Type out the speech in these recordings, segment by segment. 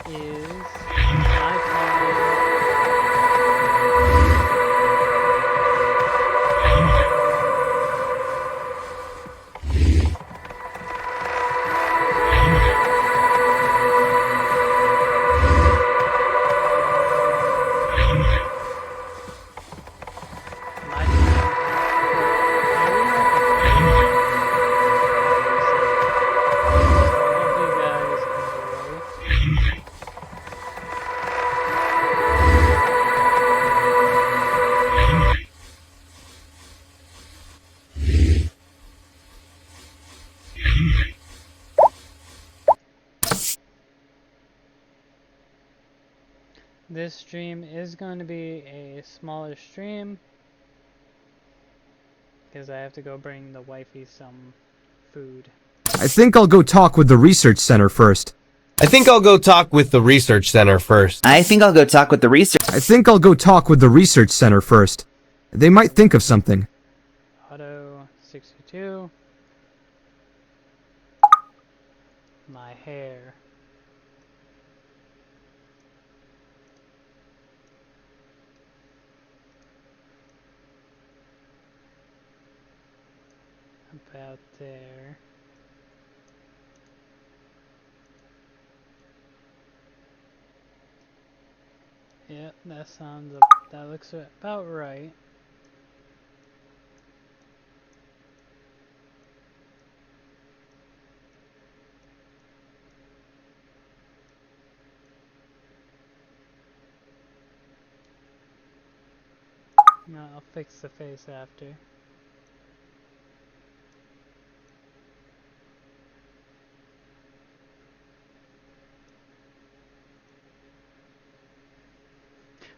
is my plan. This stream is going to be a smaller stream because I have to go bring the wifey some food. I think I'll go talk with the research center first. I think I'll go talk with the research center first. I think I'll go talk with the research. I think I'll go talk with the research center first. They might think of something. Auto 62. My hair. About there. Yep, that looks about right. No, I'll fix the face after.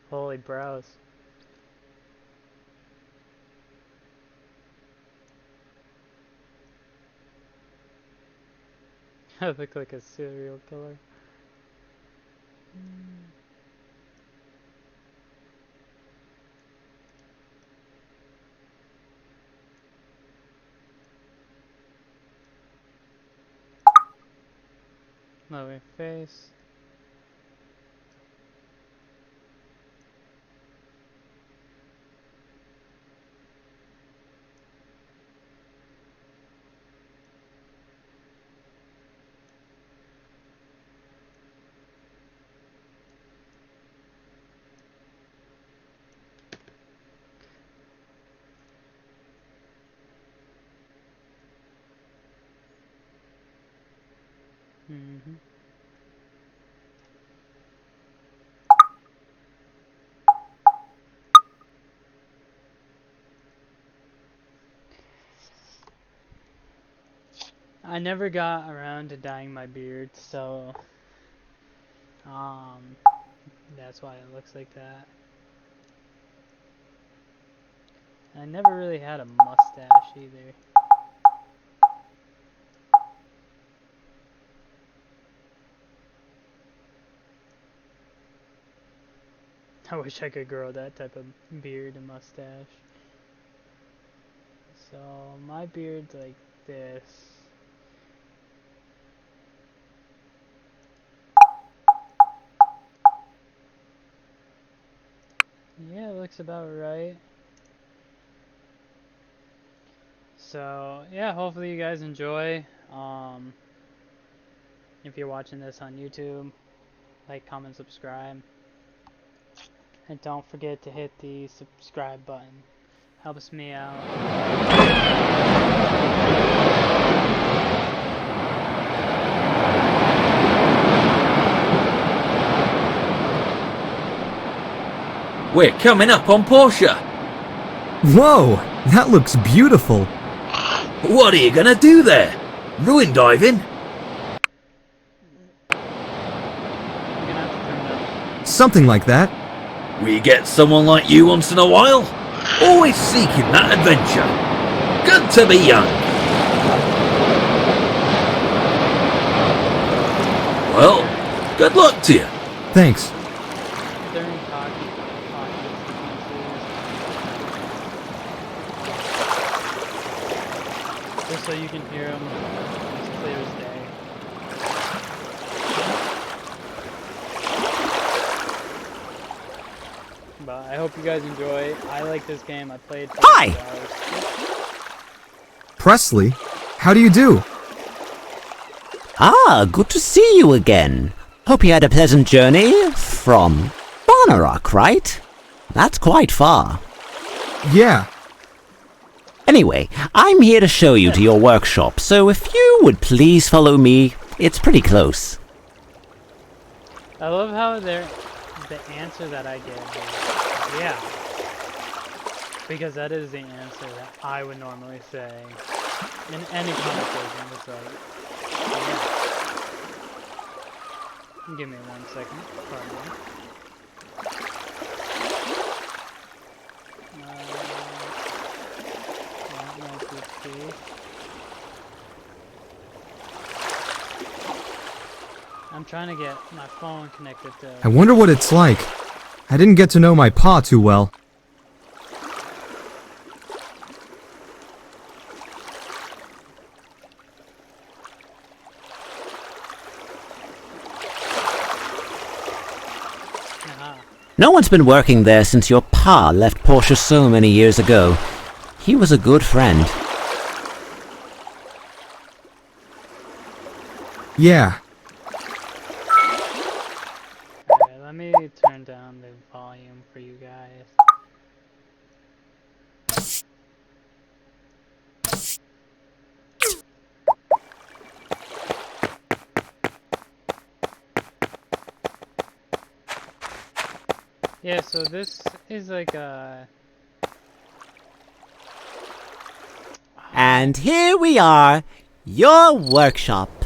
Holy brows. I look like a serial killer. Lovely face. Mm-hmm. I never got around to dyeing my beard, so that's why it looks like that. I never really had a mustache either. I wish I could grow that type of beard and mustache. So my beard's like this. Yeah, it looks about right. So yeah, hopefully you guys enjoy. If you're watching this on YouTube, like, comment, subscribe. And don't forget to hit the subscribe button. Helps me out. We're coming up on portia. Whoa, that looks beautiful. What are you gonna do there? Ruin diving? Something like that. We get someone like you once in a while. Always seeking that adventure. Good to be young. Well, good luck to you. Thanks. During hockey sequences, just so you can hear them as clear as day. but I hope you guys enjoy. I like this game. I played for Hi! 2 hours. Presley, how do you do? Ah, good to see you again. Hope you had a pleasant journey from Barnarock, right? That's quite far. Yeah, Anyway, I'm here to show you to your workshop, so if you would please follow me, it's pretty close. I love how the answer that I give is yeah. Because that is the answer that I would normally say in any conversation. It's like, yeah. Give me 1 second. Pardon me. That might be key. I'm trying to get my phone connected to... I wonder what it's like. I didn't get to know my pa too well. No one's been working there since your pa left Portia so many years ago. He was a good friend. Yeah, Okay, let me turn down the volume for you guys. Yeah, so this is like a... And here we are, your workshop.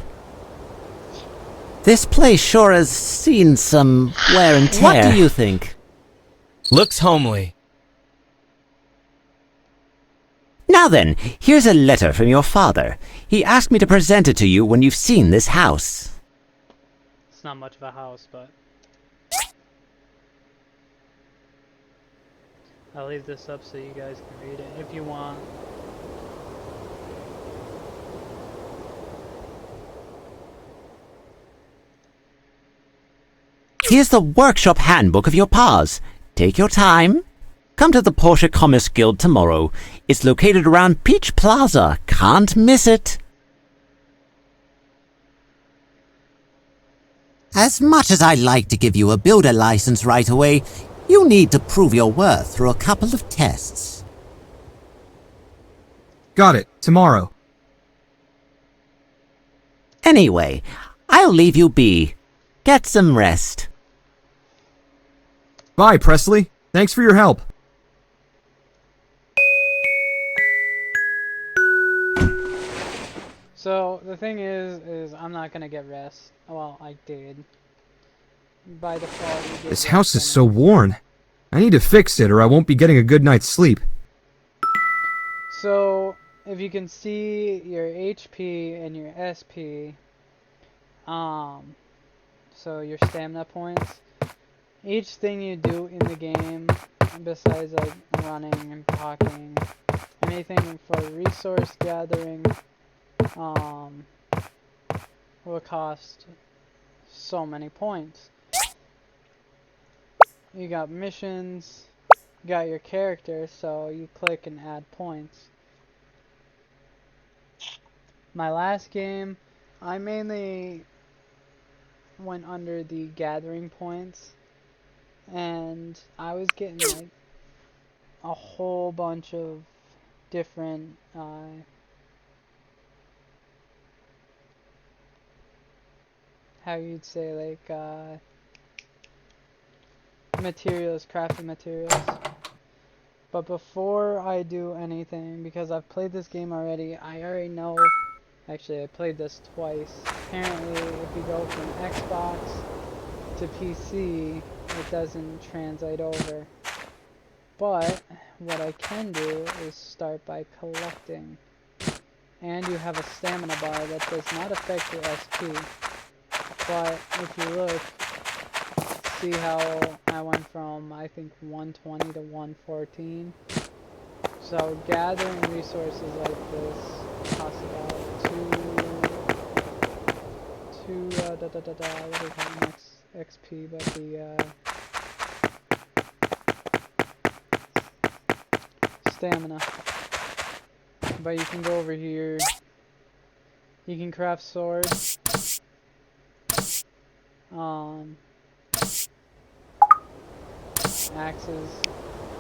This place sure has seen some wear and tear. What do you think? Looks homely. Now then, here's a letter from your father. He asked me to present it to you when you've seen this house. It's not much of a house, but... I'll leave this up so you guys can read it if you want. Here's the workshop handbook of your pa's. Take your time. Come to the Portia Commerce Guild tomorrow. It's located around Peach Plaza. Can't miss it. As much as I'd like to give you a builder license right away, you need to prove your worth through a couple of tests. got it. Tomorrow. Anyway, I'll leave you be. Get some rest. Bye, Presley. Thanks for your help. So the thing is I'm not gonna get rest. Well, I did. By default, you get This rest house is so anyway. worn. I need to fix it or I won't be getting a good night's sleep. So if you can see your HP and your SP, so your stamina points, each thing you do in the game, besides like running and talking, anything for resource gathering, will cost so many points. You got missions, you got your character, so you click and add points. My last game, I mainly went under the gathering points, and I was getting like a whole bunch of different how you'd say like materials, crafting materials. But before I do anything, because I've played this game already, I already know. Actually, I played this twice. Apparently, if you go from Xbox to PC, it doesn't translate over. But what I can do is start by collecting. And you have a stamina bar that does not affect your SP. But if you look, see how I went from, I think, 120 to 114. So gathering resources like this costs about what do you call it, XP, but stamina. But you can go over here. You can craft swords. Axes,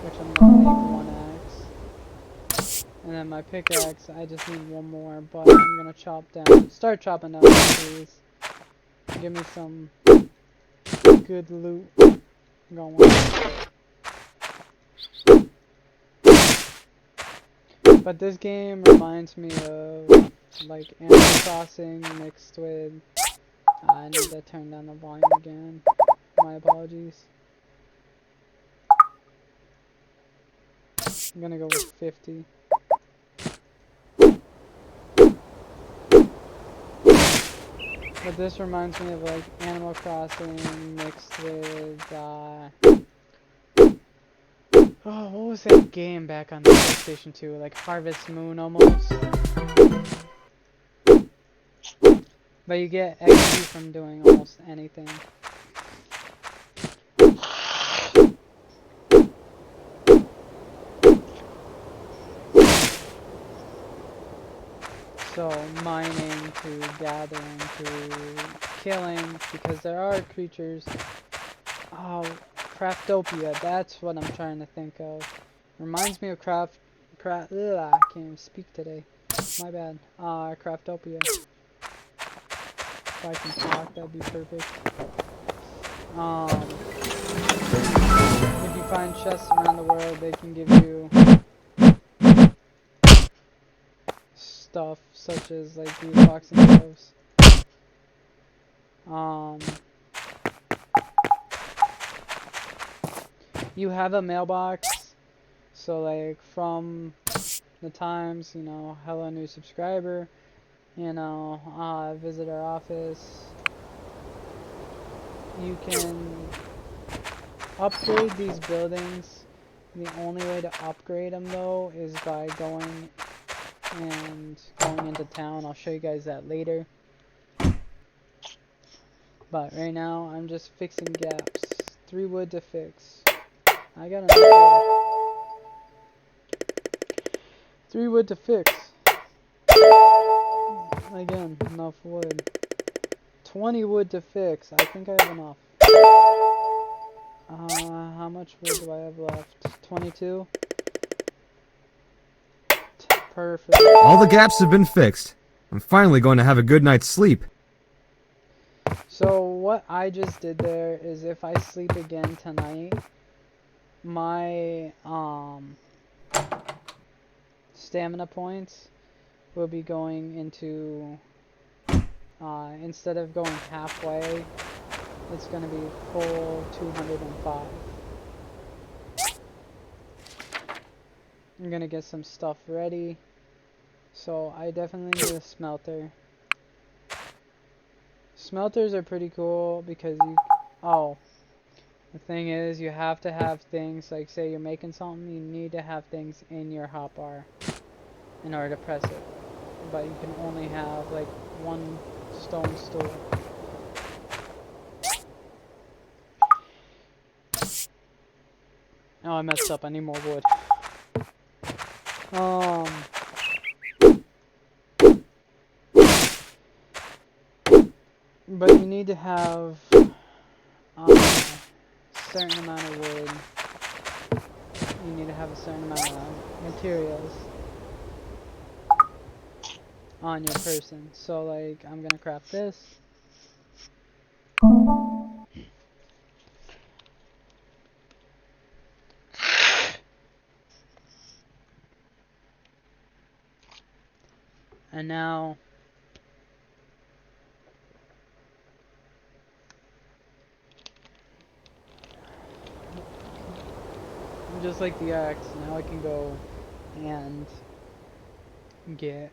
which I'm gonna make one axe. And then my pickaxe, I just need one more, but I'm gonna start chopping down the trees. Give me some good loot going. But this game reminds me of like Animal Crossing mixed with. I need to turn down the volume again. My apologies. I'm gonna go with 50. But this reminds me of like Animal Crossing mixed with oh, what was that game back on the PlayStation 2? Like Harvest Moon almost. But you get XP from doing almost anything. So mining to gathering to killing, because there are creatures. Oh, Craftopia, that's what I'm trying to think of. Reminds me of ugh, I can't even speak today. My bad. Craftopia. If I can talk, that'd be perfect. If you find chests around the world, they can give you stuff such as like these boxing gloves. You have a mailbox, so like from the Times, you know, hello new subscriber, you know, visit our office. You can upgrade these buildings. The only way to upgrade them though is by going into town. I'll show you guys that later. But right now I'm just fixing gaps. 3 wood to fix. I got enough wood. 3 wood to fix. Again, enough wood. 20 wood to fix. I think I have enough. How much wood do I have left? 22? Perfect. All the gaps have been fixed. I'm finally going to have a good night's sleep. So what I just did there is if I sleep again tonight, my stamina points will be going into instead of going halfway, it's going to be full 205. I'm going to get some stuff ready. So I definitely need a smelter. Smelters are pretty cool because the thing is you have to have things, like say you're making something, you need to have things in your hotbar in order to press it. But you can only have like one stone stool. Oh, I messed up. I need more wood. But you need to have a certain amount of wood. You need to have a certain amount of materials on your person. So like, I'm gonna craft this. And now just like the axe, now I can go and get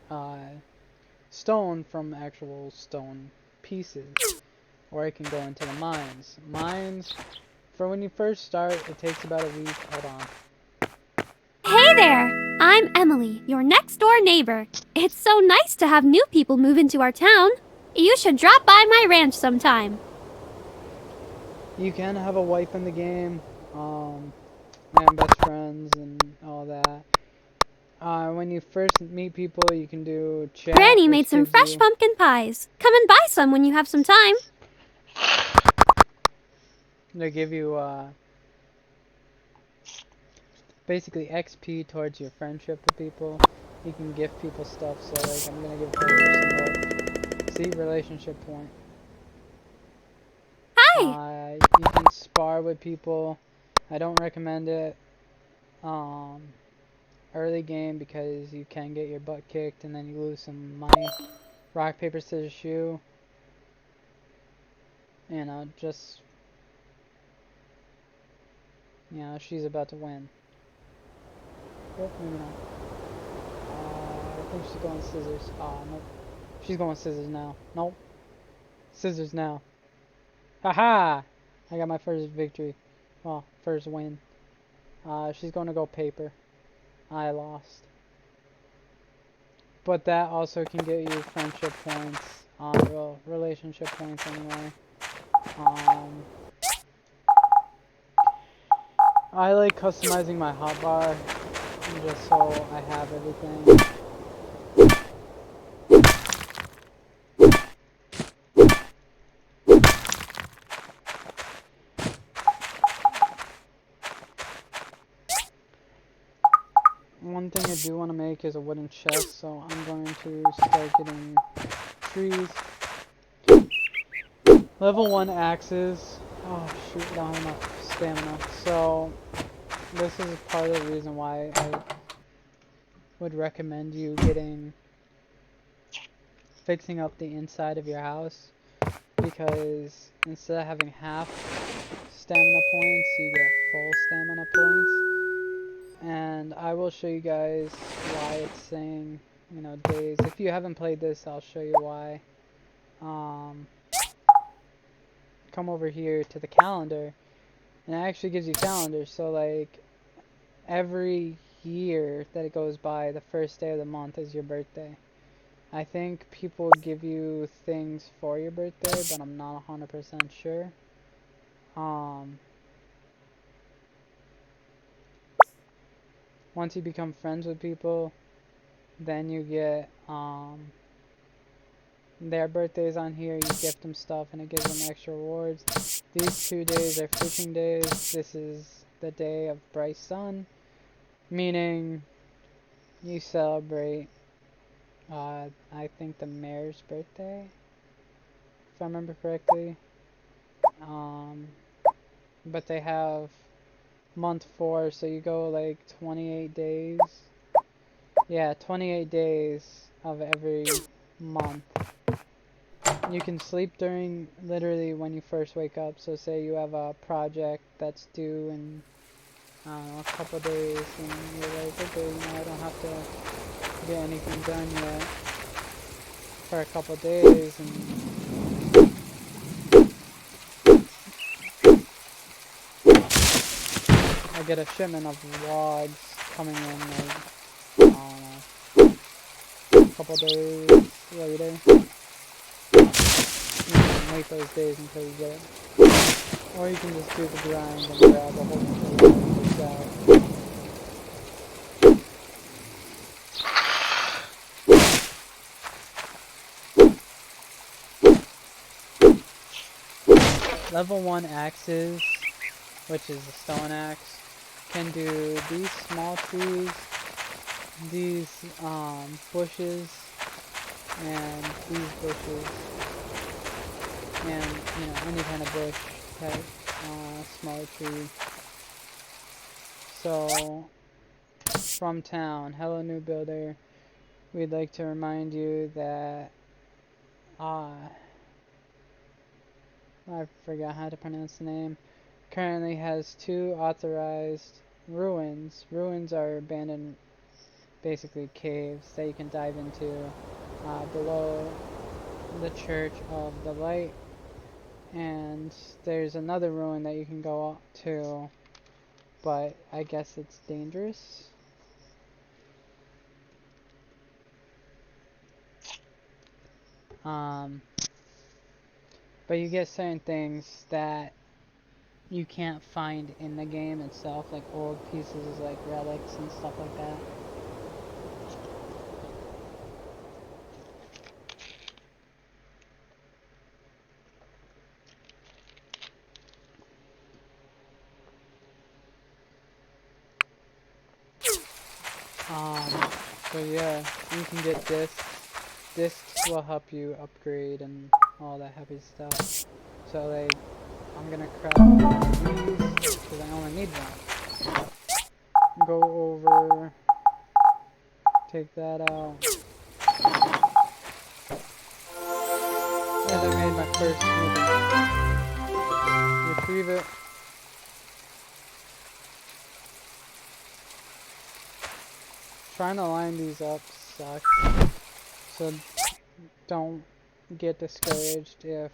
stone from actual stone pieces, or I can go into the mines. Mines, for when you first start, it takes about a week. Hold on. Hey there! I'm Emily, your next door neighbor. It's so nice to have new people move into our town. You should drop by my ranch sometime. You can have a wife in the game, and best friends and all that. When you first meet people, you can do chat. Granny which made some gives fresh you- pumpkin pies. Come and buy some when you have some time. They give you basically XP towards your friendship with people. You can give people stuff, so like I'm gonna give her some rope. See, relationship point. Hi! You can spar with people. I don't recommend it early game because you can get your butt kicked and then you lose some money. Rock, paper, scissors, shoe. You know, just... You know, she's about to win. Oh, maybe not. I think she's going scissors. Nope. She's going scissors now. Nope. Scissors now. Haha! I got my first victory. Well, first win. She's going to go paper. I lost. But that also can get you friendship points. Well, relationship points anyway. I like customizing my hotbar just so I have everything. One thing I do want to make is a wooden chest, so I'm going to start getting trees. Level 1 axes. Oh shoot, I don't have enough stamina. So, this is part of the reason why I would recommend you fixing up the inside of your house. Because instead of having half stamina points, you get full stamina points. And I will show you guys why it's saying, you know, days. If you haven't played this, I'll show you why. Come over here to the calendar, and it actually gives you calendars. So like every year that it goes by, the first day of the month is your birthday. I think people give you things for your birthday, but I'm not 100% sure. Once you become friends with people, then you get their birthdays on here. You gift them stuff, and it gives them extra rewards. These 2 days are fishing days. This is the day of bright sun, meaning you celebrate. I think the mayor's birthday, if I remember correctly. But they have month 4, so you go like 28 days. Yeah, 28 days of every month. You can sleep during literally when you first wake up. So say you have a project that's due in a couple days, and you're like, okay, you know, I don't have to get anything done yet for a couple days, and I get a shipment of logs coming in like, I don't know, a couple days later. You can wait those days until you get it. Or you can just do the grind and grab a whole bunch of logs yourself. Level 1 axes, which is the stone axe, can do these small trees, these bushes, and these bushes, and you know, any kind of bush type smaller tree. So from town, hello new builder, we'd like to remind you that I forgot how to pronounce the name, currently has 2 authorized ruins. Ruins are abandoned, basically caves that you can dive into below the Church of the Light. And there's another ruin that you can go up to, but I guess it's dangerous. But you get certain things that you can't find in the game itself, like old pieces, like relics and stuff like that. So yeah, you can get discs. Discs will help you upgrade and all that happy stuff. So like, I'm gonna craft one of these because I only need one. Go over, take that out. And I made my first smoothie. Retrieve it. Trying to line these up sucks. So don't get discouraged if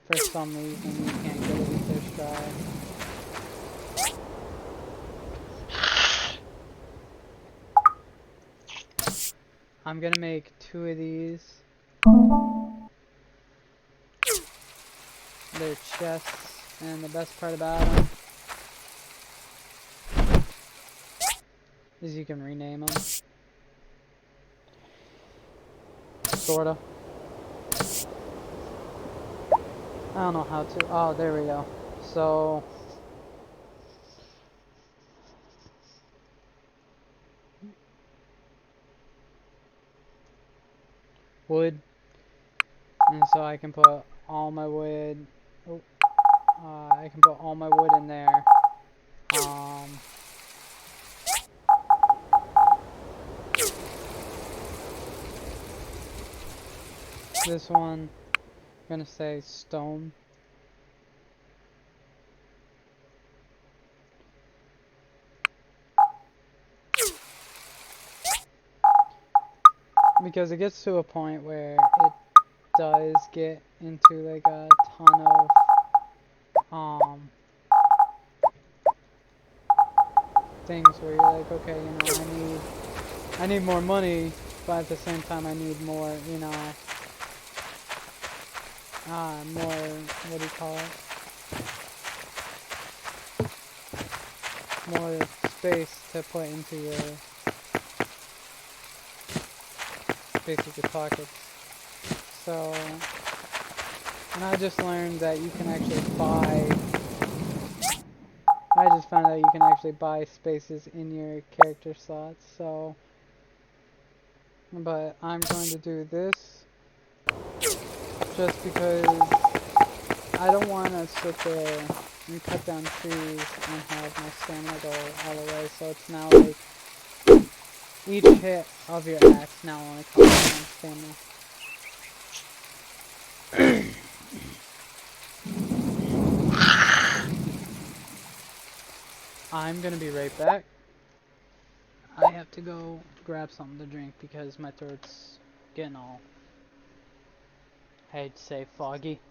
for some reason you can't get it fish dry. I'm gonna make 2 of these. They're chests, and the best part about them is you can rename them. Sorta. I don't know how to. Oh, there we go. So wood, and so I can put all my wood. Oh, I can put all my wood in there. This one, I'm gonna say stone. Because it gets to a point where it does get into like a ton of things where you're like, okay, I need more money, but at the same time I need more, more, what do you call it? More space to put into your, basically pockets. So, and I just learned that you can actually I just found out you can actually buy spaces in your character slots, so, but I'm going to do this just because I don't want to sit there and cut down trees and have my stamina go all the way, so it's now like each hit of your axe now only costs 1 stamina. I'm gonna be right back. I have to go grab something to drink because my throat's getting all, I hate to say, foggy.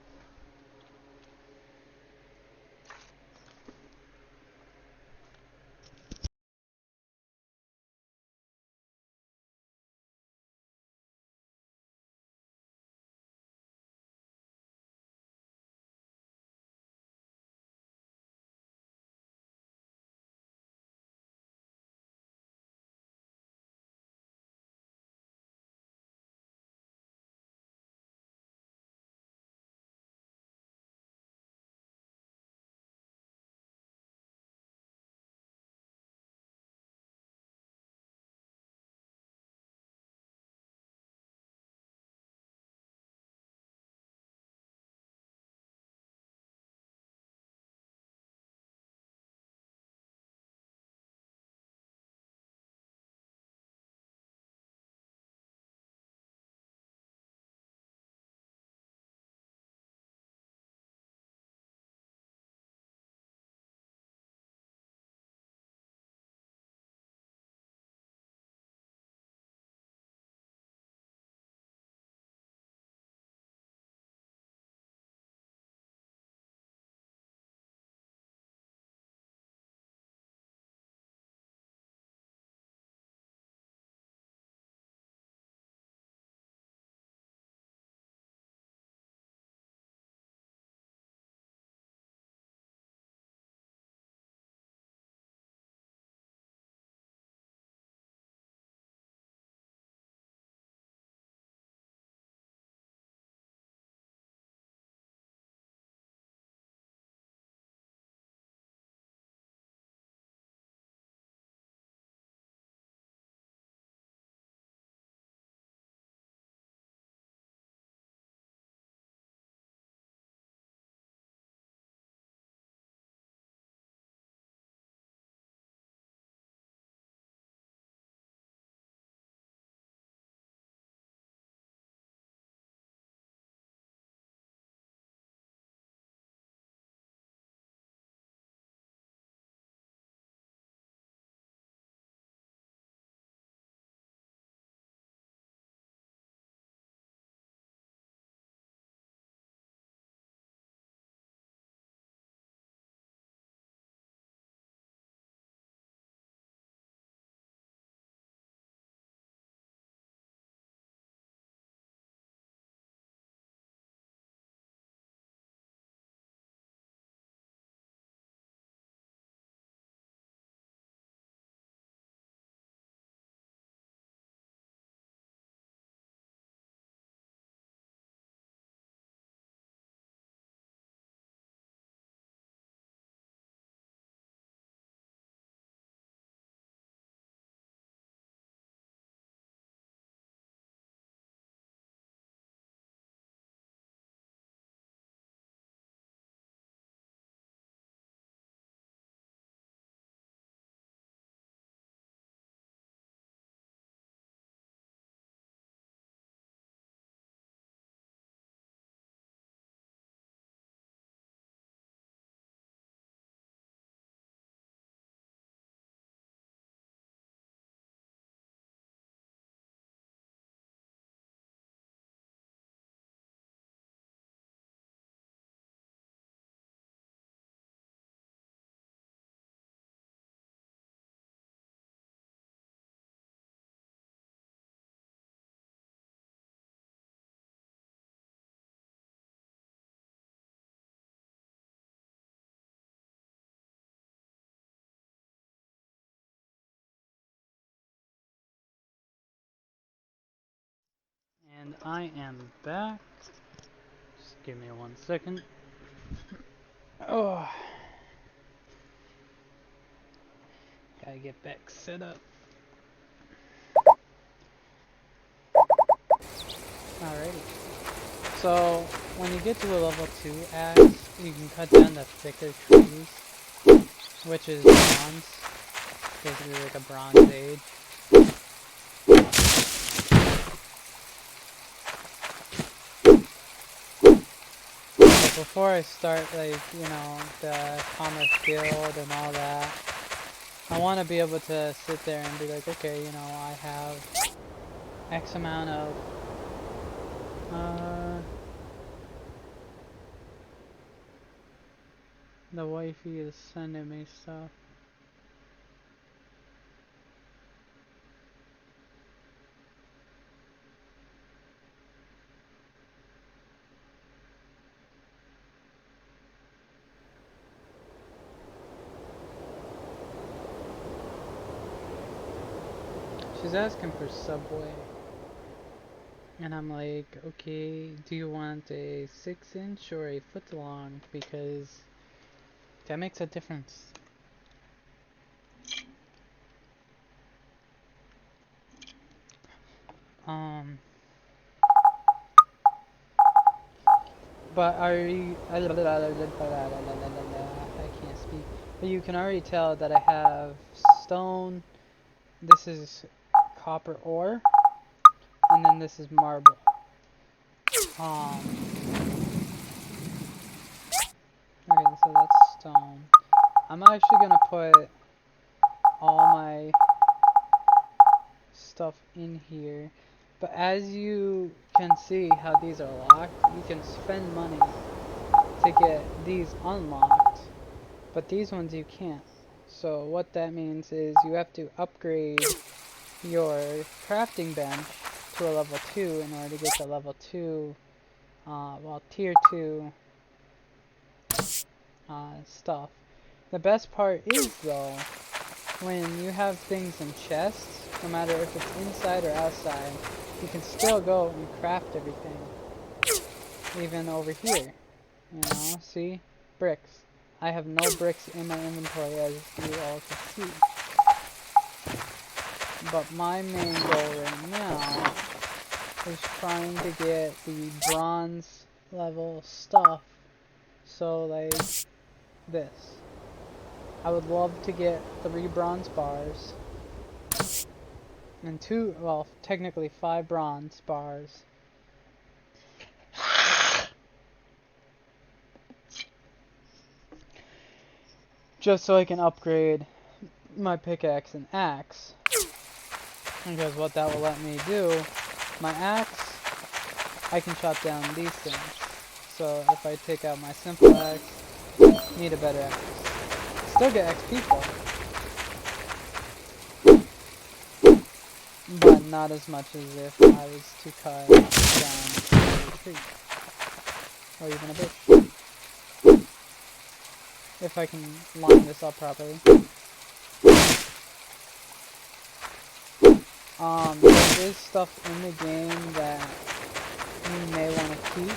And I am back. Just give me 1 second. Oh. Gotta get back set up. Alrighty. So, when you get to a level 2 axe, you can cut down the thicker trees, which is bronze. Basically like a bronze age. But before I start, like, you know, the commerce guild and all that, I want to be able to sit there and be like, okay, you know, I have X amount of, the wifey is sending me stuff. She's asking for Subway. And I'm like, okay, do you want a 6-inch or a foot long? Because that makes a difference. But are you, I can't speak. But you can already tell that I have stone, this is copper ore, and then this is marble. Okay, so that's stone. I'm actually gonna put all my stuff in here. But as you can see how these are locked, you can spend money to get these unlocked, but these ones you can't. So what that means is you have to upgrade your crafting bench to a level 2 in order to get the level 2, well, tier 2 stuff. The best part is, though, when you have things in chests, no matter if it's inside or outside, you can still go and craft everything. Even over here. You know, see? Bricks. I have no bricks in my inventory, as you all can see. But my main goal right now is trying to get the bronze level stuff. So, like, this. I would love to get 3 bronze bars. And 2, well, technically 5 bronze bars. Just so I can upgrade my pickaxe and axe. Because what that will let me do, my axe, I can chop down these things. So if I take out my simple axe, need a better axe. Still get XP for it. But not as much as if I was to cut down a tree. Or even a bush. If I can line this up properly. There is stuff in the game that you may want to keep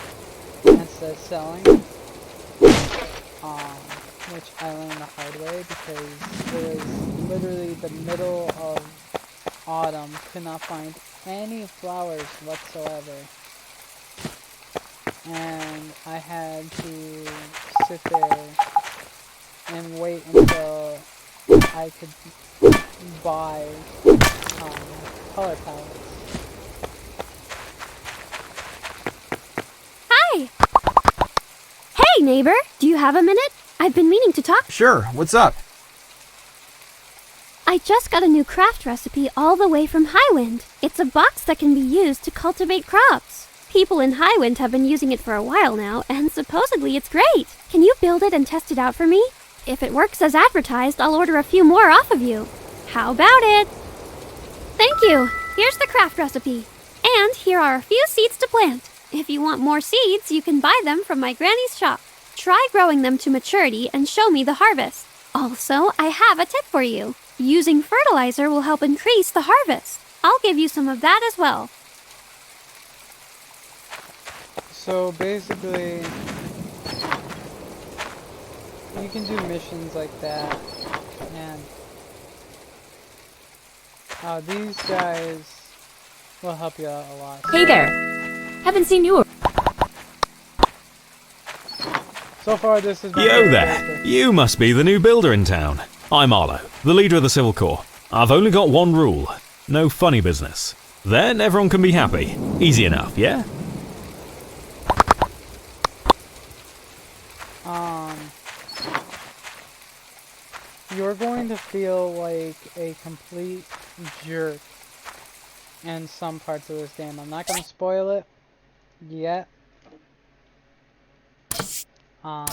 instead of selling. Which I learned the hard way because it was literally the middle of autumn, could not find any flowers whatsoever. And I had to sit there and wait until I could buy color palettes. Hi! Hey, neighbor! Do you have a minute? I've been meaning to talk. Sure, what's up? I just got a new craft recipe all the way from Highwind. It's a box that can be used to cultivate crops. People in Highwind have been using it for a while now, and supposedly it's great. Can you build it and test it out for me? If it works as advertised, I'll order a few more off of you. How about it? Thank you. Here's the craft recipe. And here are a few seeds to plant. If you want more seeds, you can buy them from my granny's shop. Try growing them to maturity and show me the harvest. Also, I have a tip for you. Using fertilizer will help increase the harvest. I'll give you some of that as well. So basically, you can do missions like that, and these guys will help you out a lot. Hey there. Haven't seen you. So far, this has been Yo my there! character. You must be the new builder in town. I'm Arlo, the leader of the Civil Corps. I've only got one rule. No funny business. Then everyone can be happy. Easy enough, yeah? You're going to feel like a complete jerk in some parts of this game. I'm not going to spoil it yet. I'm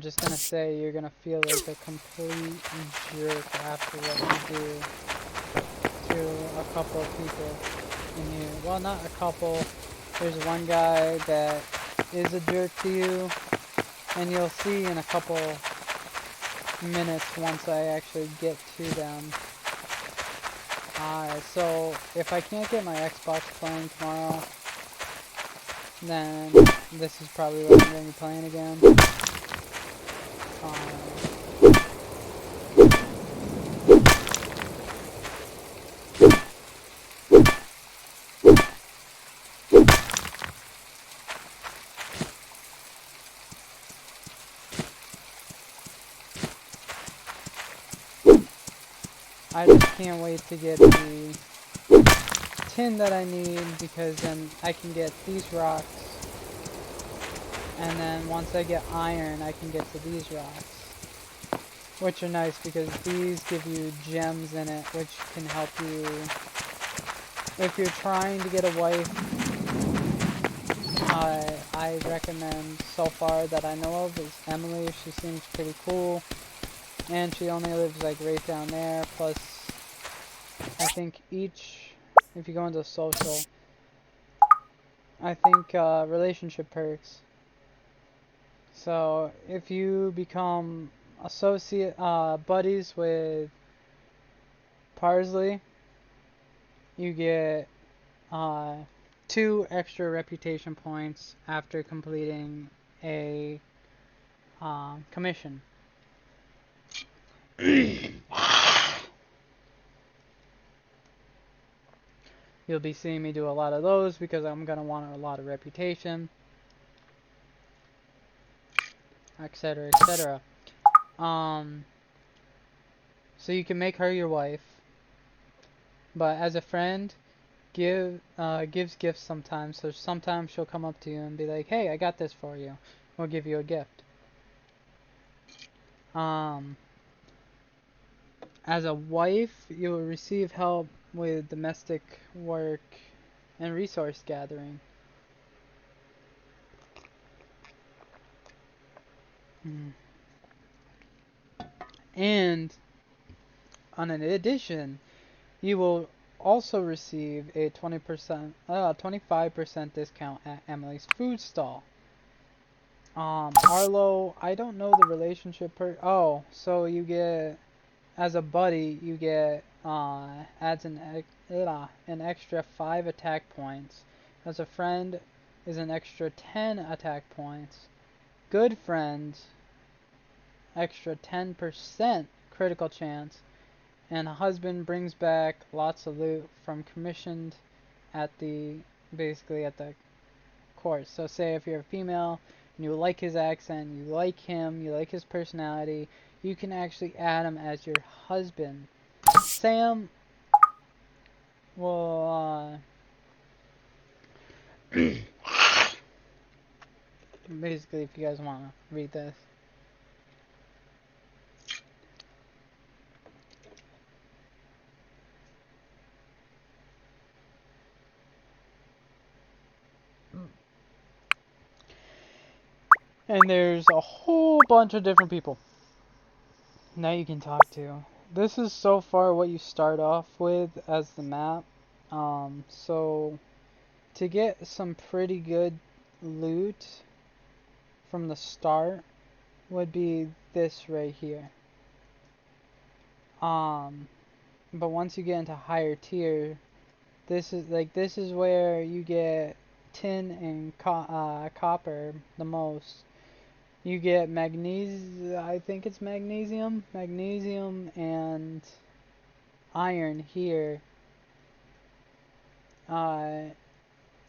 just going to say you're going to feel like a complete jerk after what you do to a couple of people in here. Well, not a couple. There's one guy that is a jerk to you, and you'll see in a couple minutes once I actually get to them. So if I can't get my Xbox playing tomorrow, then this is probably what I'm going to be playing again. I just can't wait to get the tin that I need, because then I can get these rocks, and then once I get iron I can get to these rocks, which are nice because these give you gems in it, which can help you if you're trying to get a wife. I recommend so far that I know of is Emily. She seems pretty cool, and she only lives like right down there. Plus I think if you go into social, I think relationship perks. So if you become buddies with Parsley, you get 2 extra reputation points after completing a commission. You'll be seeing me do a lot of those because I'm going to want a lot of reputation, etc., etc. So you can make her your wife, but as a friend, gives gifts sometimes. So sometimes she'll come up to you and be like, "Hey, I got this for you." We'll give you a gift. As a wife, you'll receive help with domestic work and resource gathering. And on an addition, you will also receive a 25% discount at Emily's food stall. Arlo, I don't know the relationship so you get, as a buddy, you get, adds an extra 5 attack points. As a friend is an extra 10 attack points. Good friends, extra 10% critical chance. And a husband brings back lots of loot from commissioned basically at the course. So say if you're a female and you like his accent, you like him, you like his personality, you can actually add him as your husband. Sam will basically, if you guys want to read this. And there's a whole bunch of different people that you can talk to. This is so far what you start off with as the map. So to get some pretty good loot from the start would be this right here. But once you get into higher tier, this is where you get tin and copper the most. You get I think it's magnesium and iron here.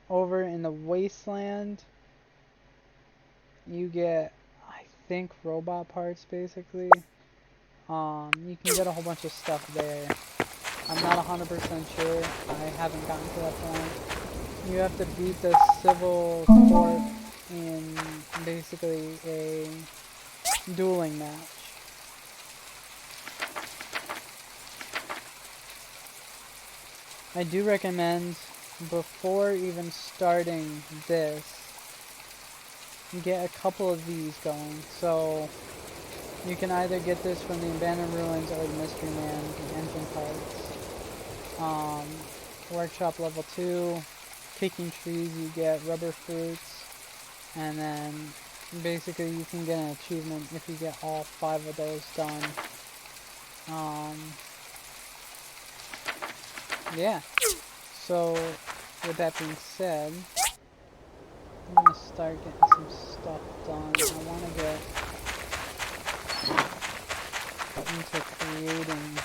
Over in the wasteland, you get, I think, robot parts basically. You can get a whole bunch of stuff there. I'm not 100% sure. I haven't gotten to that point. You have to beat the civil court in basically a dueling match. I do recommend, before even starting this, get a couple of these going. So you can either get this from the Abandoned Ruins or the Mystery Man, the engine parts. Workshop level 2, kicking trees, you get rubber fruits, and then basically you can get an achievement if you get all 5 of those done. Yeah, so with that being said, I'm gonna start getting some stuff done. I want to get into creating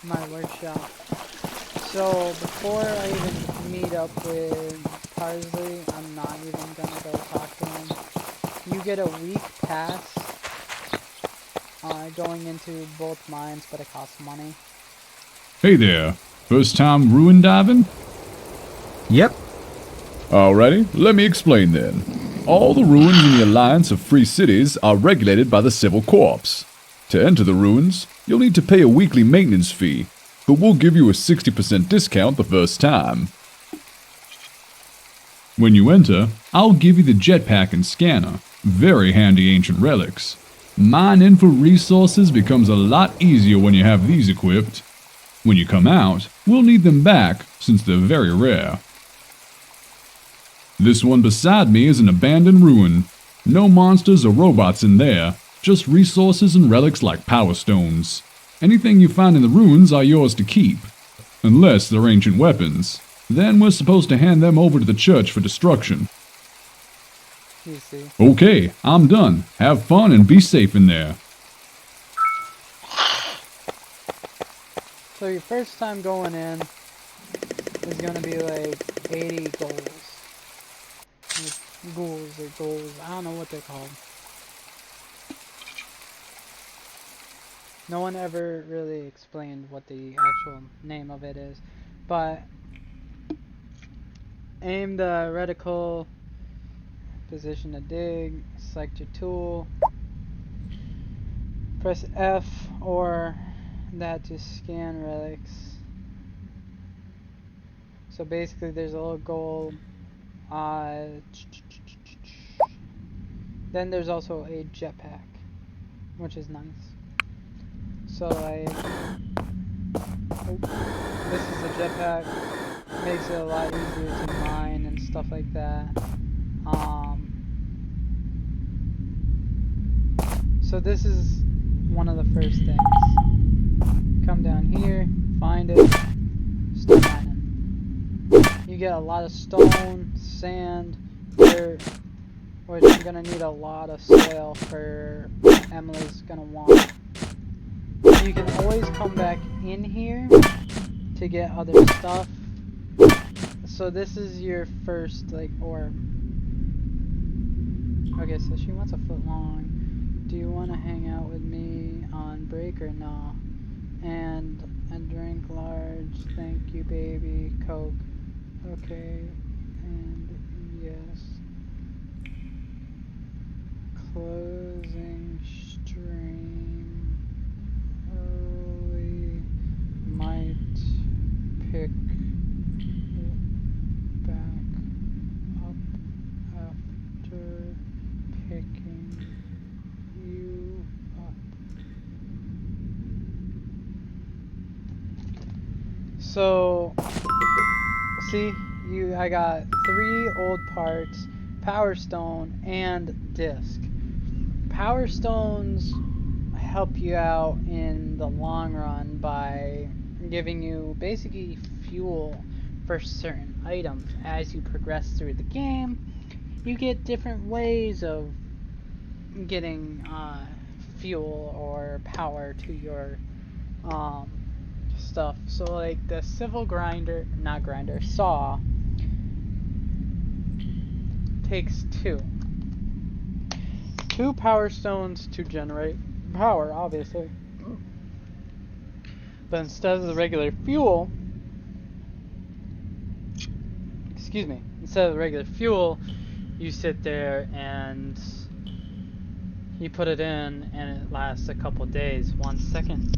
my workshop. So before I even meet up with Parsley, I'm not even gonna go talk to him. You get a week pass going into both mines, but it costs money. Hey there. First time ruin diving? Yep. Alrighty, let me explain then. All the ruins in the Alliance of Free Cities are regulated by the Civil Corps. To enter the ruins, you'll need to pay a weekly maintenance fee, but we'll give you a 60% discount the first time. When you enter, I'll give you the jetpack and scanner, very handy ancient relics. Mining for resources becomes a lot easier when you have these equipped. When you come out, we'll need them back since they're very rare. This one beside me is an abandoned ruin. No monsters or robots in there, just resources and relics like power stones. Anything you find in the ruins are yours to keep, unless they're ancient weapons. Then we're supposed to hand them over to the church for destruction. You see. Okay, I'm done. Have fun and be safe in there. So your first time going in is gonna be like 80 goals. Ghouls or goals, I don't know what they're called. No one ever really explained what the actual name of it is, but aim the reticle, position to dig, select your tool, press F or that to scan relics. So basically there's a little goal. Then there's also a jetpack, which is nice. So like, this is a jetpack, makes it a lot easier to mine and stuff like that. So this is one of the first things. Come down here, find it, start mining. You get a lot of stone, sand, dirt, which I'm gonna need a lot of soil for Emily's gonna want. You can always come back in here to get other stuff. So this is your first like orb. Okay, so she wants a foot long. Do you want to hang out with me on break or no? And a drink large, thank you baby, Coke. Okay, and yes. Closing stream early, might pick it back up after picking you up. So see, I got 3 old parts, power stone and disc. Power stones help you out in the long run by giving you basically fuel for certain items. As you progress through the game, you get different ways of getting fuel or power to your stuff. So like the saw takes two power stones to generate power, obviously. But instead of the regular fuel, you sit there and you put it in and it lasts a couple days. 1 second.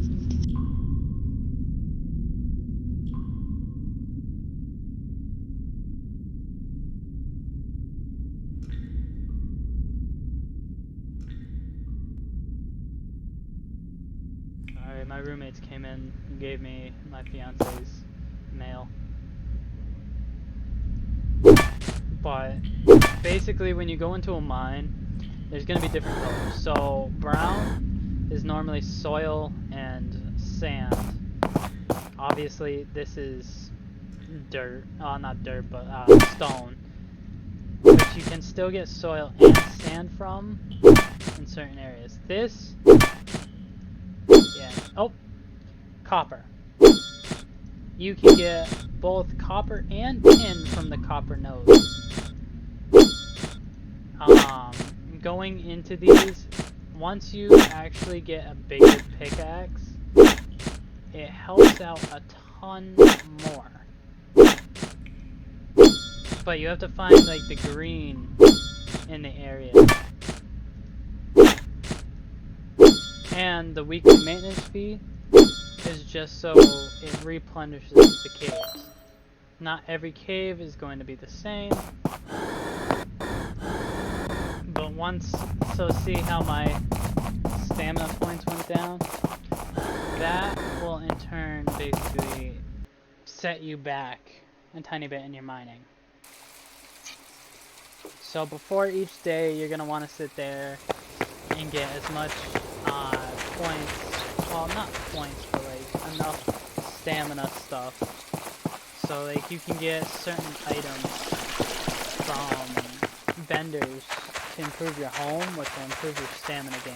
Alright, my roommates came in and gave me my fiance's mail. But basically when you go into a mine, there's going to be different colors. So brown is normally soil and sand. Obviously this is dirt, not dirt, but stone. Which you can still get soil and sand from in certain areas. This, yeah, oh, copper. You can get both copper and tin from the copper nodes. Going into these, once you actually get a bigger pickaxe, it helps out a ton more. But you have to find like the green in the area. And the weekly maintenance fee is just so it replenishes the caves. Not every cave is going to be the same. But so see how my stamina points went down? That will in turn basically set you back a tiny bit in your mining. So before each day, you're going to want to sit there and get as much points, well not points, but like enough stamina stuff. So like you can get certain items from vendors to improve your home, which will improve your stamina gain.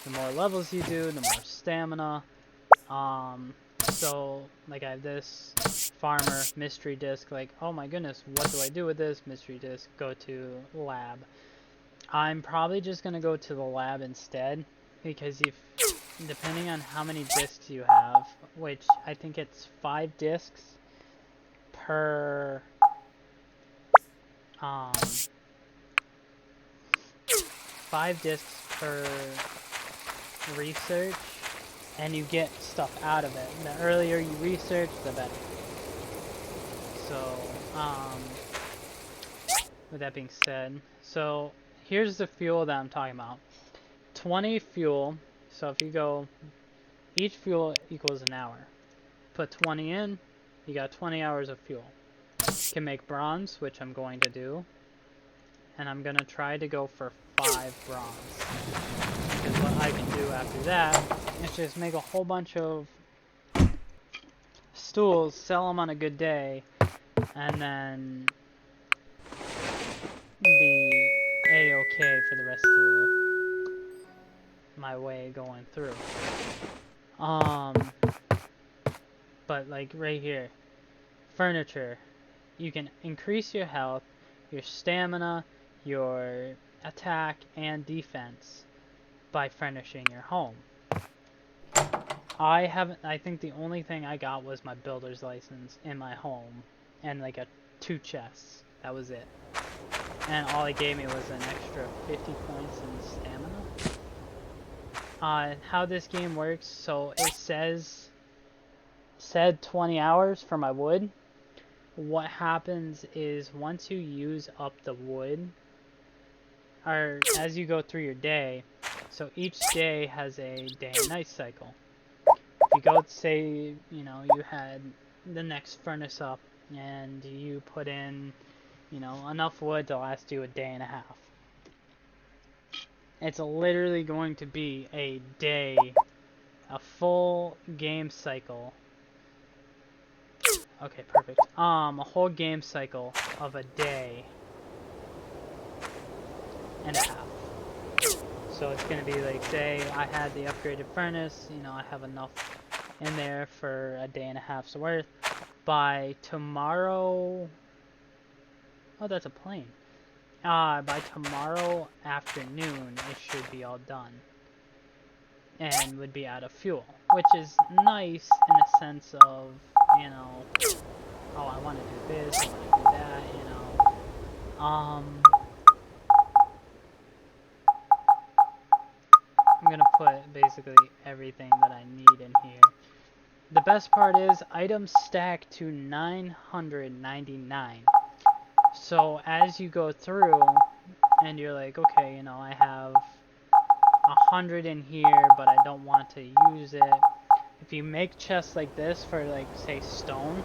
The more levels you do, the more stamina. So like I have this farmer mystery disc, like oh my goodness, what do I do with this mystery disc? Go to lab. I'm probably just gonna go to the lab instead, because if depending on how many discs you have, which I think it's 5 discs per 5 discs per research, and you get stuff out of it. The earlier you research, the better. So, with that being said, so here's the fuel that I'm talking about. 20 fuel, so if you go, each fuel equals an hour. Put 20 in, you got 20 hours of fuel. You can make bronze, which I'm going to do. And I'm going to try to go for 5 bronze. Because what I can do after that is just make a whole bunch of stools, sell them on a good day, and then be a-okay for the rest of my way going through. But like right here, furniture, you can increase your health, your stamina, your attack, and defense by furnishing your home. I think the only thing I got was my builder's license in my home, and like 2 chests. That was it. And all it gave me was an extra 50 points in stamina. How this game works, so it said 20 hours for my wood. What happens is once you use up the wood, or as you go through your day, so each day has a day and night cycle. If you go, say, you know, you had the next furnace up and you put in, you know, enough wood to last you a day and a half. It's literally going to be a day, a full game cycle Okay, perfect. A whole game cycle of a day and a half. So it's gonna be like, say I had the upgraded furnace, you know, I have enough in there for a day and a half's worth. By tomorrow, oh, that's a plane. By tomorrow afternoon, it should be all done. And would be out of fuel, which is nice in a sense of, you know, oh, I want to do this, I want to do that, you know. I'm gonna put basically everything that I need in here. The best part is items stack to 999. So as you go through and you're like, okay, you know, I have 100 in here, but I don't want to use it. If you make chests like this for, like, say, stone,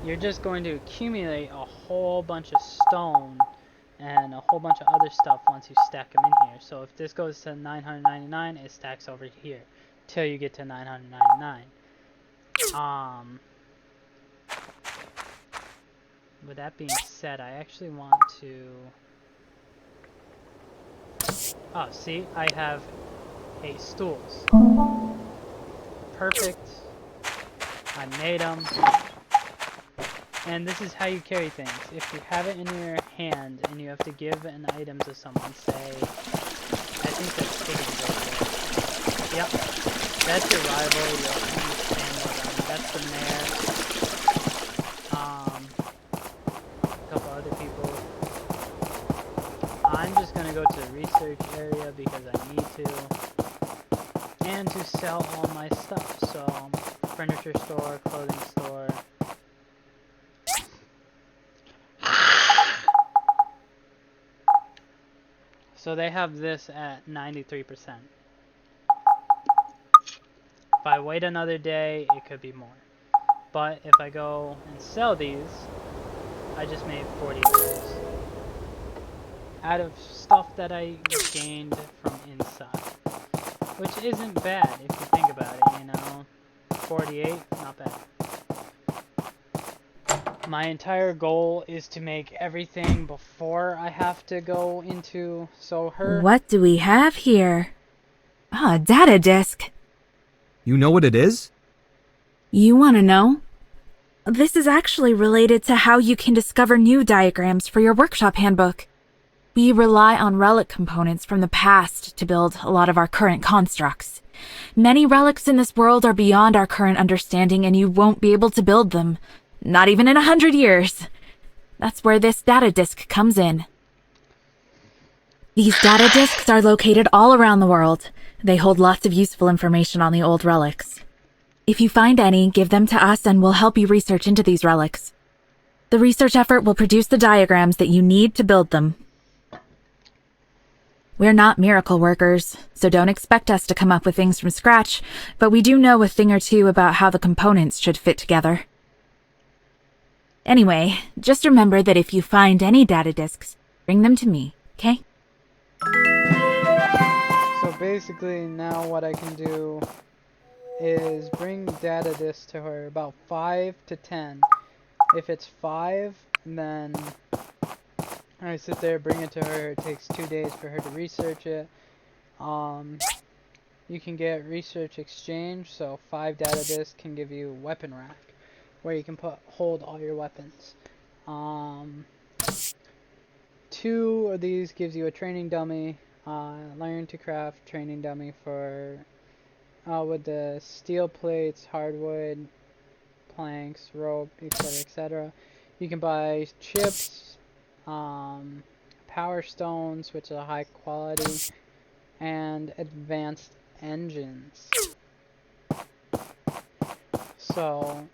you're just going to accumulate a whole bunch of stone and a whole bunch of other stuff once you stack them in here. So if this goes to 999, it stacks over here till you get to 999. With that being said, I actually want to... Oh, see? I have 8 stools. Perfect. I made them. And this is how you carry things. If you have it in your hand and you have to give an item to someone, say, I think that's Higgins right there. Yep, that's your rival. You understand what that's the mayor. A couple other people. I'm just gonna go to the research area because I need to, and to sell all my stuff. So, furniture store, clothing store. So they have this at 93%. If I wait another day, it could be more. But if I go and sell these, I just made 40 dollars out of stuff that I gained from inside. Which isn't bad if you think about it, you know. 48, not bad. My entire goal is to make everything before I have to go into her. What do we have here? Ah, a data disk. You know what it is? You want to know? This is actually related to how you can discover new diagrams for your workshop handbook. We rely on relic components from the past to build a lot of our current constructs. Many relics in this world are beyond our current understanding and you won't be able to build them. Not even in 100 years. That's where this data disk comes in. These data disks are located all around the world. They hold lots of useful information on the old relics. If you find any, give them to us and we'll help you research into these relics. The research effort will produce the diagrams that you need to build them. We're not miracle workers, so don't expect us to come up with things from scratch, but we do know a thing or two about how the components should fit together. Anyway, just remember that if you find any data disks, bring them to me, okay? So basically now what I can do is bring data disks to her, about 5 to 10. If it's 5, then I sit there, bring it to her. It takes 2 days for her to research it. You can get research exchange, so 5 data disks can give you weapon rack, where you can hold all your weapons. 2 of these gives you a training dummy. Learn to craft training dummy for with the steel plates, hardwood, planks, rope, etc., etc. You can buy chips, power stones, which are high quality, and advanced engines. So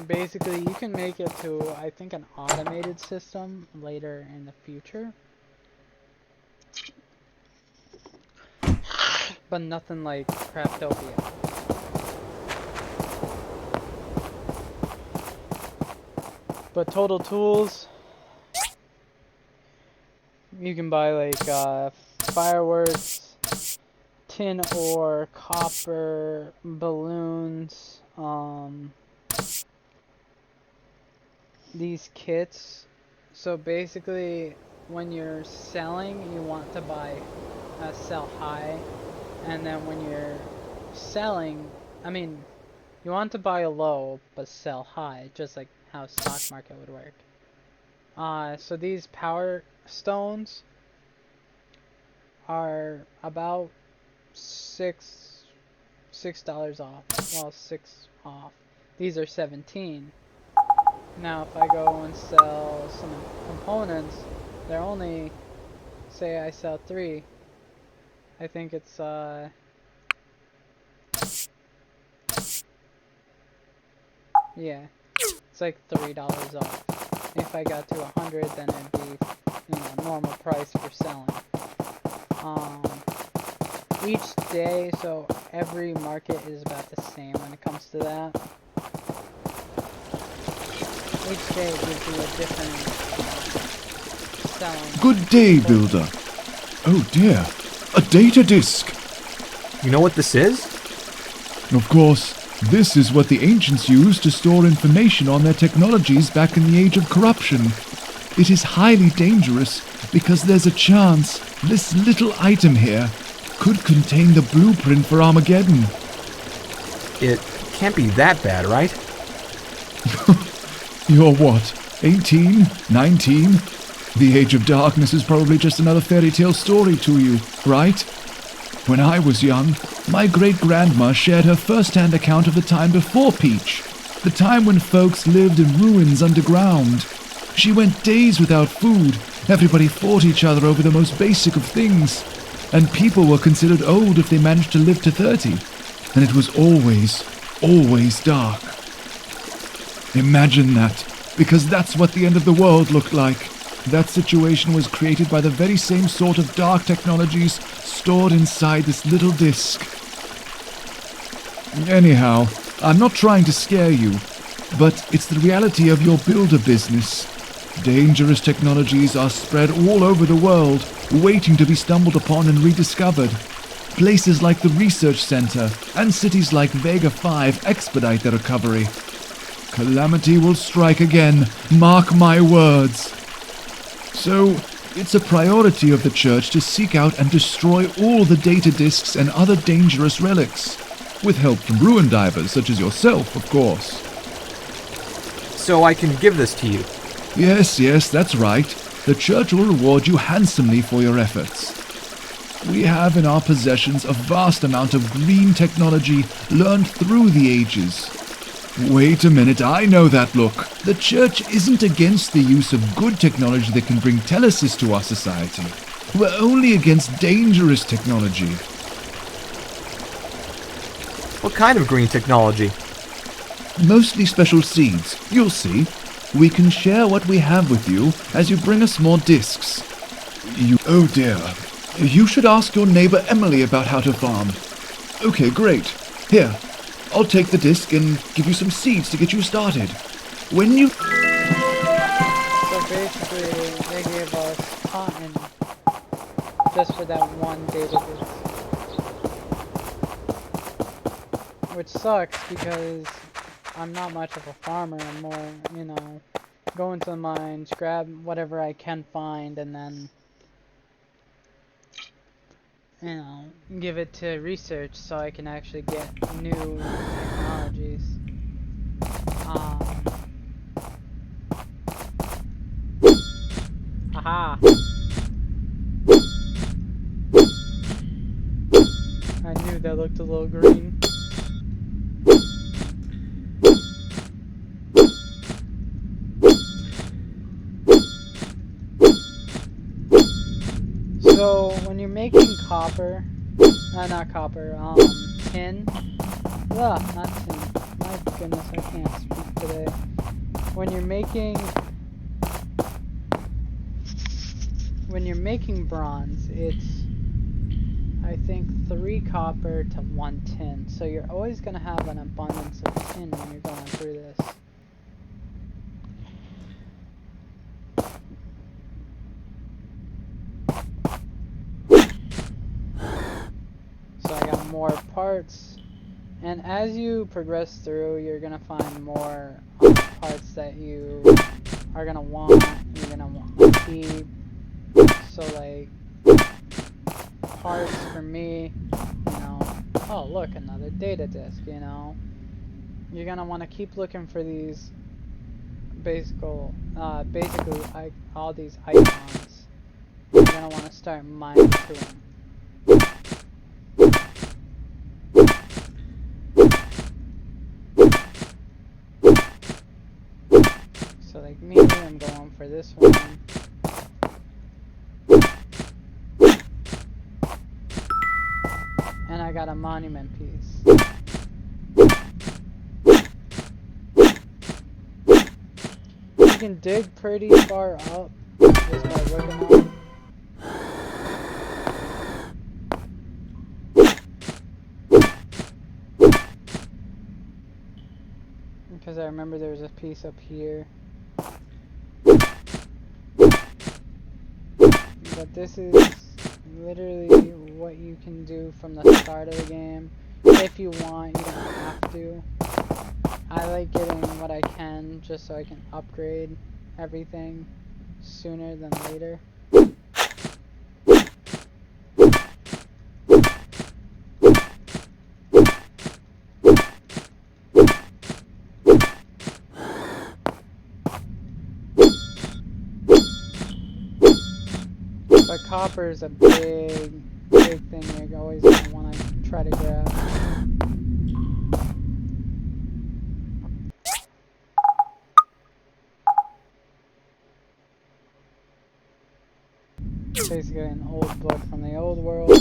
basically you can make it to, I think, an automated system later in the future, but nothing like Craftopia. But total tools, you can buy like fireworks, tin ore, copper, balloons, these kits. So basically, when you're selling, you want to buy sell high, and then when you're selling, I mean, you want to buy low but sell high, just like how stock market would work. So these power stones are about $6 off. Well, 6 off. These are 17. Now if I go and sell some components, they're only, say I sell 3. I think it's yeah, it's like $3 off. If I got to 100, then it'd be, normal price for selling. Each day, so every market is about the same when it comes to that. Each day gives you a different selling. Good day, Builder. Oh dear, a data disk. You know what this is? Of course, this is what the ancients used to store information on their technologies back in the age of corruption. It is highly dangerous because there's a chance this little item here could contain the blueprint for Armageddon. It can't be that bad, right? You're what, 18? 19? The Age of Darkness is probably just another fairy tale story to you, right? When I was young, my great-grandma shared her first-hand account of the time before Peach, the time when folks lived in ruins underground. She went days without food, everybody fought each other over the most basic of things, and people were considered old if they managed to live to 30, and it was always dark. Imagine that, because that's what the end of the world looked like. That situation was created by the very same sort of dark technologies stored inside this little disk. Anyhow, I'm not trying to scare you, but it's the reality of your builder business. Dangerous technologies are spread all over the world, waiting to be stumbled upon and rediscovered. Places like the Research Center and cities like Vega 5 expedite their recovery. Calamity will strike again, mark my words. So, it's a priority of the Church to seek out and destroy all the data disks and other dangerous relics, with help from ruin divers such as yourself, of course. So I can give this to you. Yes, that's right. The Church will reward you handsomely for your efforts. We have in our possessions a vast amount of green technology learned through the ages. Wait a minute, I know that look. The Church isn't against the use of good technology that can bring telesis to our society. We're only against dangerous technology. What kind of green technology? Mostly special seeds, you'll see. We can share what we have with you as you bring us more discs. Oh dear. You should ask your neighbor Emily about how to farm. Okay, great. Here, I'll take the disc and give you some seeds to get you started. When you... So basically, they gave us cotton just for that one data disk. Which sucks because I'm not much of a farmer. I'm more, go into the mines, grab whatever I can find, and then, give it to research so I can actually get new technologies. Aha! I knew that looked a little green. So when you're making copper, not copper, tin. Ugh, not tin. My goodness, I can't speak today. When you're making bronze, it's, I think, 3 copper to 1 tin. So you're always gonna have an abundance of tin when you're going through this. So I got more parts, and as you progress through, you're gonna find more parts that you are gonna want, you're gonna want to keep. So like parts for me, you know, oh look, another data disk, you know. You're gonna want to keep looking for these basically all these icons. You're gonna want to start mining to them. So like me, I'm going for this one. And I got a monument piece. You can dig pretty far up just by looking at it. Because I remember there was a piece up here. But this is literally what you can do from the start of the game. If you want, you don't have to. I like getting what I can just so I can upgrade everything sooner than later. But copper is a big thing you're always going to want to try to grab. Basically an old book from the old world. Oh,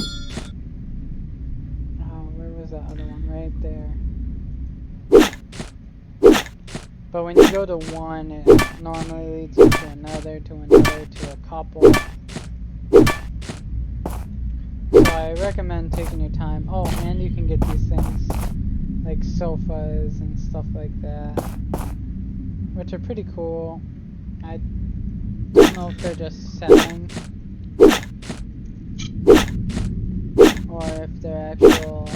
where was that other one? Right there. But when you go to one, it normally leads you to another, to a couple. So I recommend taking your time. Oh, and you can get these things like sofas and stuff like that, which are pretty cool. I don't know if they're just selling or if they're actual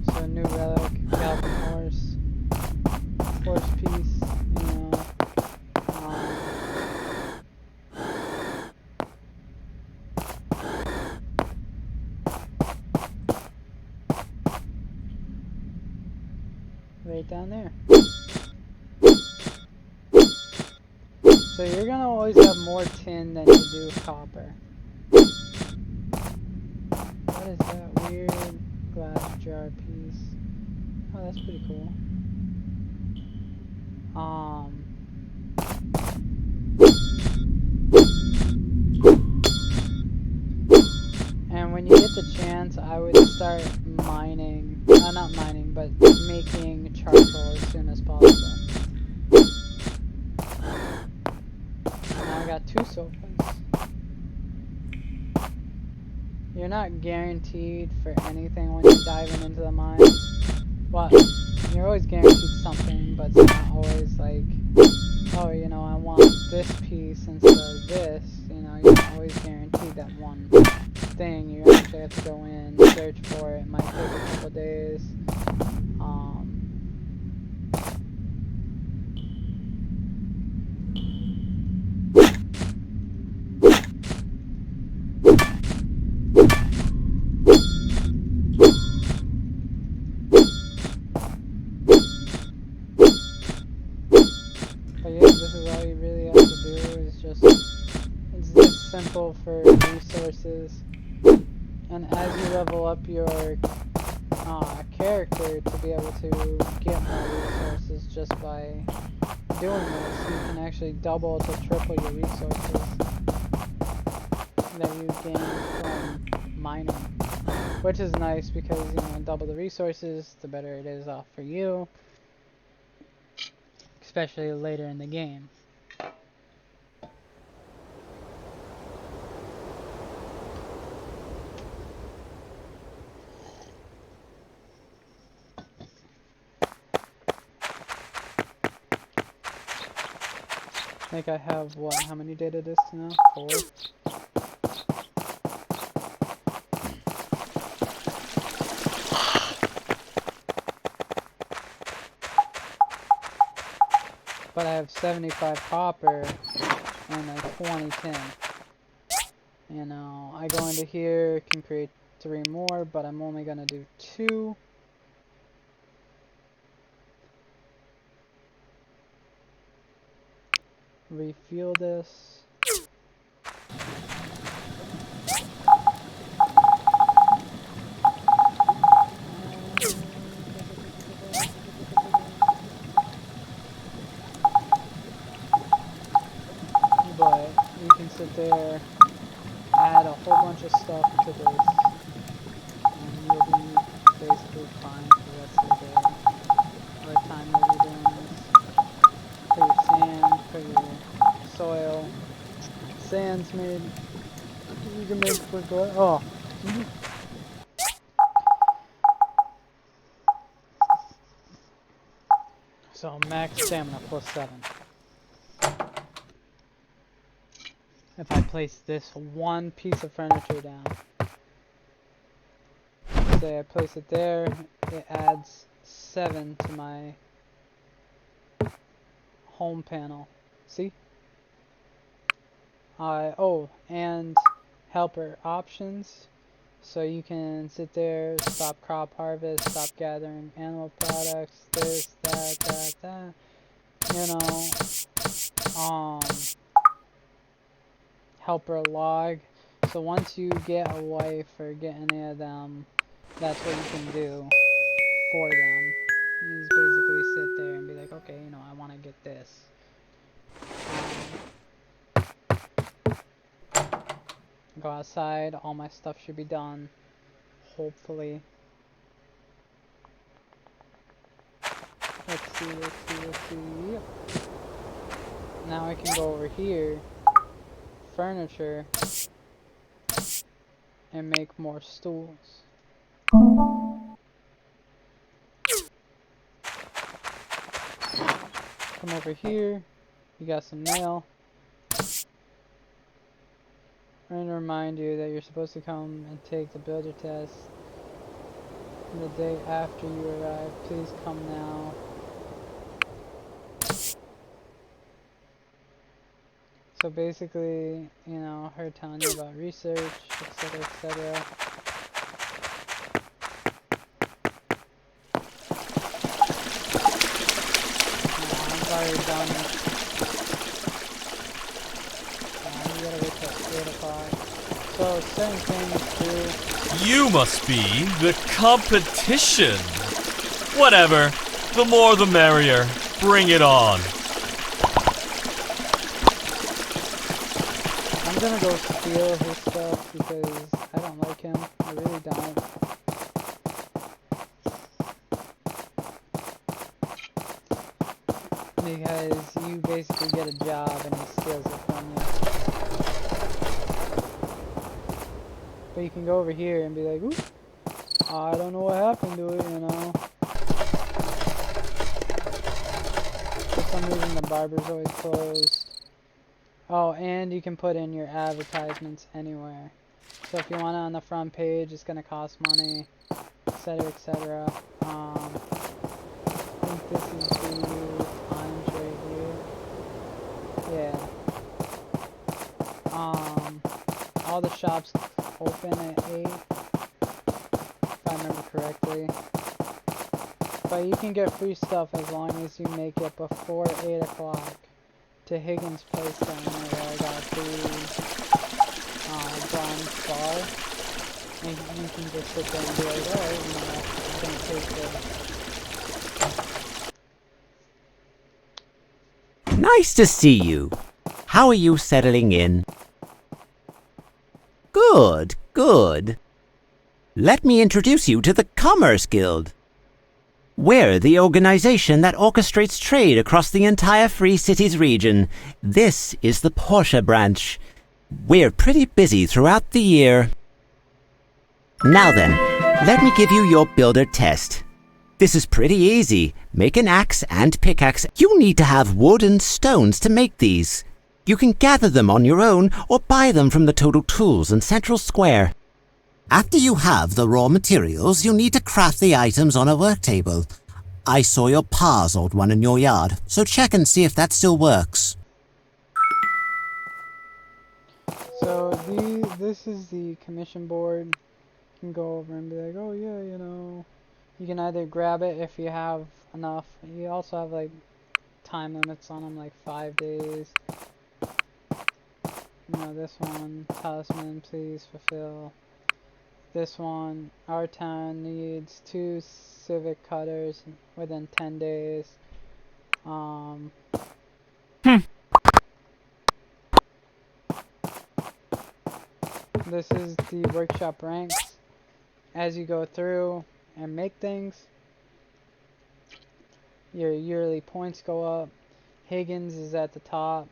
so new relic, Galvin horse piece, you know. Right down there. So you're gonna always have more tin than you do copper. What is that weird glass jar piece? Oh, that's pretty cool. And when you get the chance, I would start mining, not mining, but making charcoal as soon as possible. Now I got 2 sofas. You're not guaranteed for anything when you're diving into the mines. Well, you're always guaranteed something, but it's not always like, oh, you know, I want this piece instead of this. You know, you're not always guaranteed that one thing. You actually have to go in, search for it. It might take a couple days. But yeah, this is all you really have to do is just, it's this simple for resources. And as you level up your character to be able to get more resources just by doing this, you can actually double to triple your resources that you gain from mining. Which is nice because, you know, double the resources, the better it is off for you. Especially later in the game. think I have, what, how many data disks now? 4? But I have 75 copper and like 20 tin. You know, I go into here, can create 3 more, but I'm only gonna do 2. Refuel this. But you can sit there, add a whole bunch of stuff to this, and you'll be basically fine for the rest of the day. Or the time you'll be doing this. Put your sand, put your soil. Sand's made. You can make for glass. Oh. So max stamina plus 7. If I place this one piece of furniture down, say I place it there, it adds 7 to my home panel. See? Oh, and helper options. So you can sit there, stop crop harvest, stop gathering animal products, this, that. You know, helper log. So once you get a wife or get any of them, that's what you can do for them. You just basically sit there and be like, okay, you know, I want to get this. Go outside, all my stuff should be done, hopefully. Let's see. Now I can go over here, furniture, and make more stools. Come over here, you got some mail. I'm going to remind you that you're supposed to come and take the builder test the day after you arrive. Please come now. So basically, you know, her telling you about research, etc., etc. I've already done it. You gotta wait till 8 o'clock. So certain things too. You must be the competition. Whatever. The more the merrier. Bring it on. I'm gonna go steal his stuff because I don't like him. I really don't. Because you basically get a job and he steals it from you. But you can go over here and be like, ooh, I don't know what happened to it, you know. For some reason the barber's always closed. Oh, and you can put in your advertisements anywhere. So if you want it on the front page, it's gonna cost money, etc., etc. I think this is the times right here. Yeah. All the shops open at 8, if I remember correctly. But you can get free stuff as long as you make it before 8 o'clock. To Higgins' place down there where I got the bronze bar. And you can just sit there and be like, alright, you know, I'm gonna take this. Nice to see you. How are you settling in? Good, good. Let me introduce you to the Commerce Guild. We're the organization that orchestrates trade across the entire Free Cities region. This is the Portia branch. We're pretty busy throughout the year. Now then, let me give you your builder test. This is pretty easy. Make an axe and pickaxe. You need to have wood and stones to make these. You can gather them on your own or buy them from the Total Tools in Central Square. After you have the raw materials, you'll need to craft the items on a work table. I saw your pa's old one in your yard, so check and see if that still works. So this is the commission board. You can go over and be like, oh yeah, you know, you can either grab it if you have enough. You also have like time limits on them, like 5 days. You know, this one, talisman, please fulfill. This one, our town needs 2 civic cutters within 10 days. This is the workshop ranks. As you go through and make things, your yearly points go up. Higgins is at the top.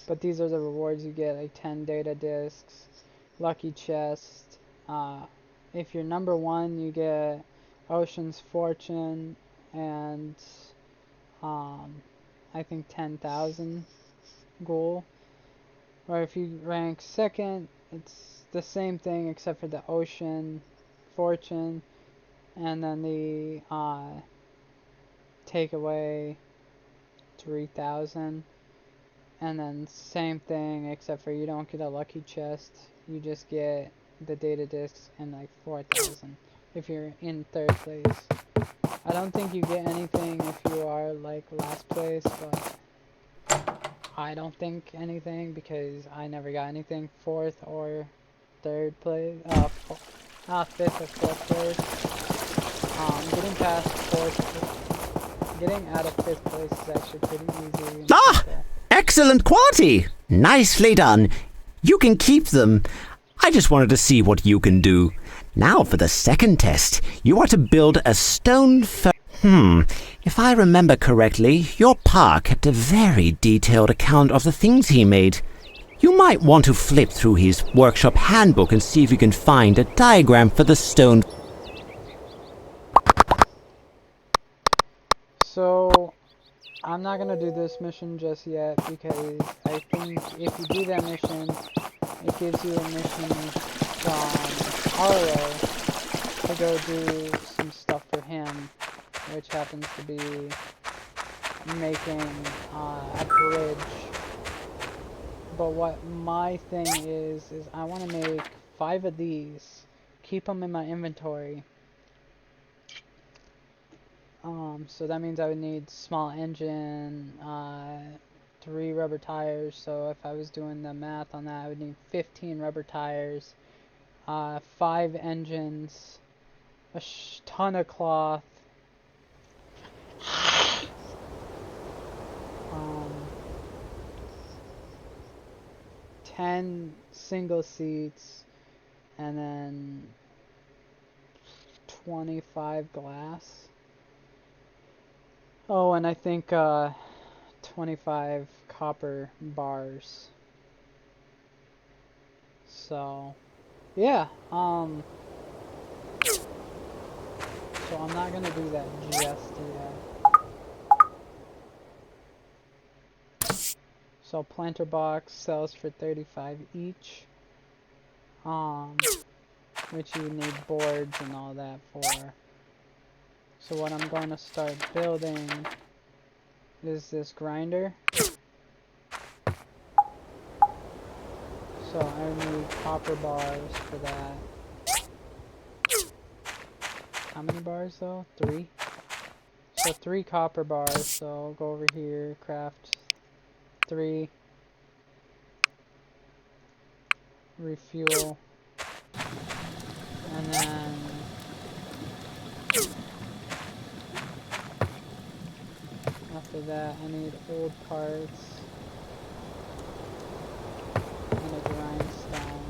But these are the rewards you get, like 10 data discs, lucky chest. If you're number 1, you get Ocean's Fortune and I think 10,000 gold. Or if you rank 2nd, it's the same thing except for the Ocean Fortune, and then the take away 3,000. And then same thing, except for you don't get a lucky chest. You just get the data discs and like 4,000 if you're in 3rd place. I don't think you get anything if you are like last place, but I don't think anything because I never got anything 4th or 3rd place. 5th or 4th place. Getting past 4th, getting out of 5th place is actually pretty easy. Excellent quality! Nicely done. You can keep them. I just wanted to see what you can do. Now for the second test. You are to build a stone If I remember correctly, your pa kept a very detailed account of the things he made. You might want to flip through his workshop handbook and see if you can find a diagram for the stone. So I'm not gonna do this mission just yet because I think if you do that mission, it gives you a mission from Arlo to go do some stuff for him, which happens to be making a bridge. But what my thing is I want to make 5 of these, keep them in my inventory. So that means I would need small engine, 3 rubber tires. So if I was doing the math on that, I would need 15 rubber tires, 5 engines, a ton of cloth, 10 single seats, and then 25 glass. Oh, and I think 25 copper bars. So, yeah. So I'm not gonna do that just yet. So planter box sells for 35 each. Which you need boards and all that for. So what I'm going to start building is this grinder. So I need copper bars for that. How many bars though? 3? So 3 copper bars. So I'll go over here, craft 3. Refuel. And then after that, I need old parts and a grindstone.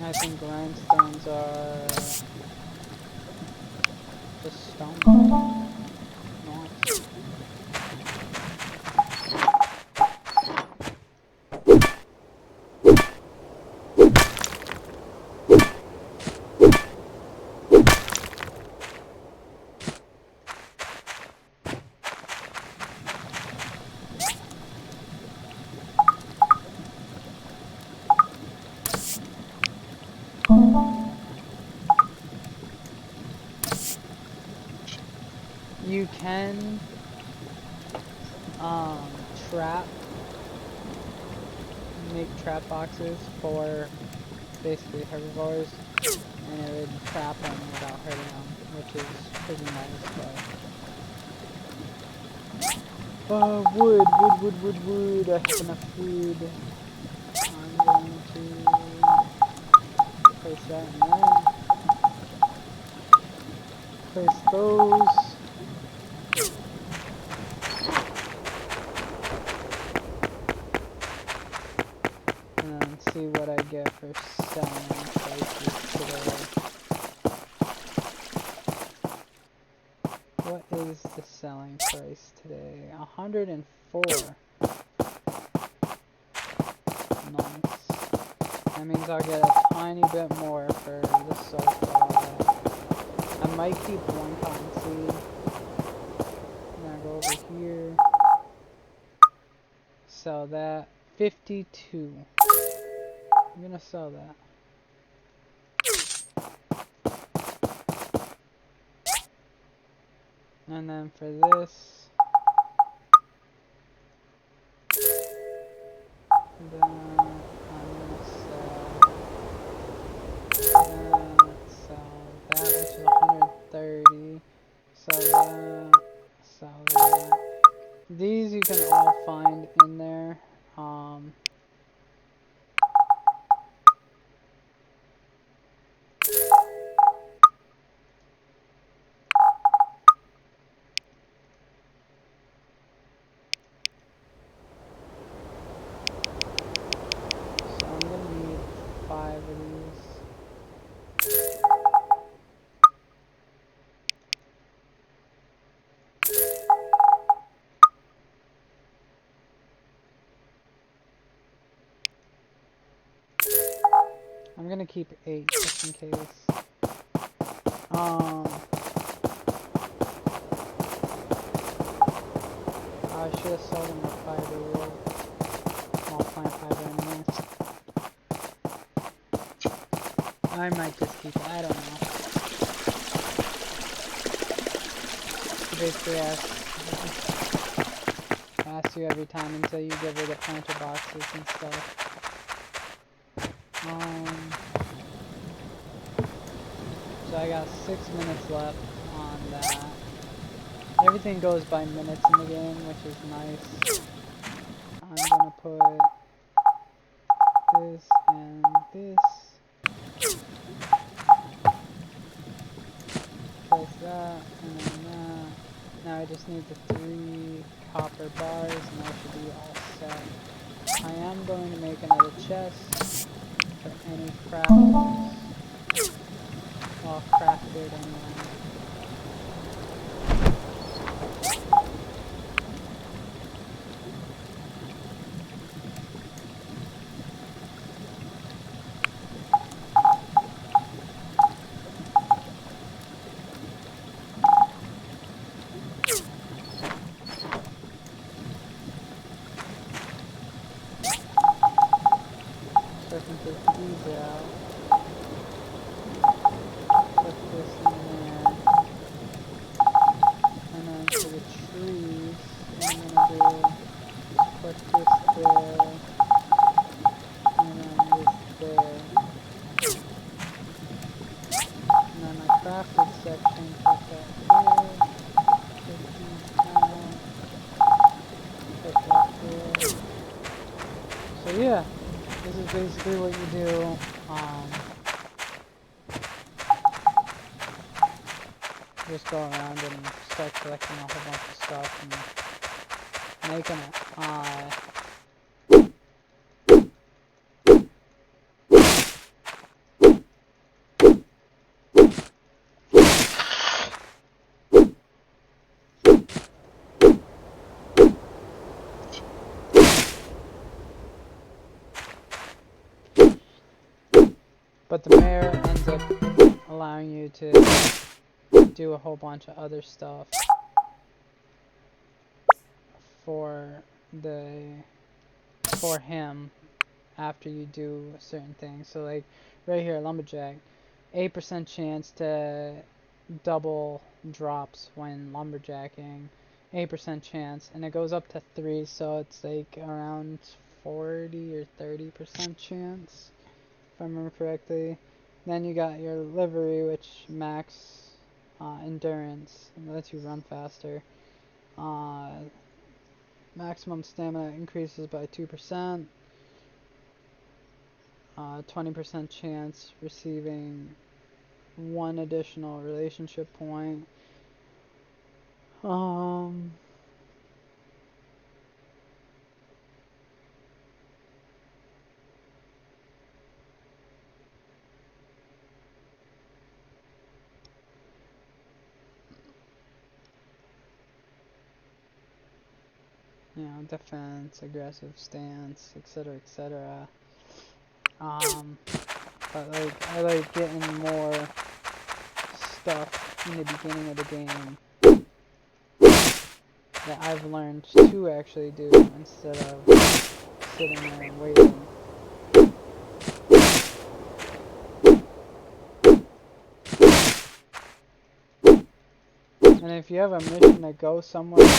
I think grindstones are the stone. Nice. can trap, make trap boxes for basically herbivores, and it would trap them without hurting them, which is pretty nice. But wood. I have enough food. I'm going to place that in there. Place those. And then see what I get for selling prices today. What is the selling price today? 104. Nice. That means I'll get a tiny bit more for the sofa. I might keep one cotton seed. I'm gonna go over here. Sell that. 52. I'm gonna sell that. And then for this, then I'm gonna sell that, which is 130. Sell that. These you can all find in there. So I'm gonna need 5 of these. I'm gonna keep 8 just in case. I should have sold them the fiber wood. I'll plant fiber anyway. I might just keep it, I don't know. She basically asks you every time until you give her the planter boxes and stuff. So I got 6 minutes left on that. Everything goes by minutes in the game, which is nice. I'm gonna put this and this. Place that and then that. Now I just need the 3 copper bars and I should be all set. I am going to make another chest for any crafts. All crafted anyway. So I can take these out. Put this in there. And then for the trees, I'm gonna do just put this there. And then this there. And then my crafted section, put that here. Put these out. Put that there. So yeah, this is basically what you do. Just go around and start collecting a whole bunch of stuff and making it. But the mayor ends up allowing you to do a whole bunch of other stuff for him after you do certain things. So like right here, lumberjack, 8% chance to double drops when lumberjacking. 8% chance, and it goes up to 3, so it's like around 40 or 30% chance, if I remember correctly. Then you got your livery, which max endurance, and lets you run faster. Maximum stamina increases by 2%. 20% chance receiving 1 additional relationship point. You know, defense, aggressive stance, etc., etc. But like, I like getting more stuff in the beginning of the game that I've learned to actually do instead of sitting there and waiting. And if you have a mission to go somewhere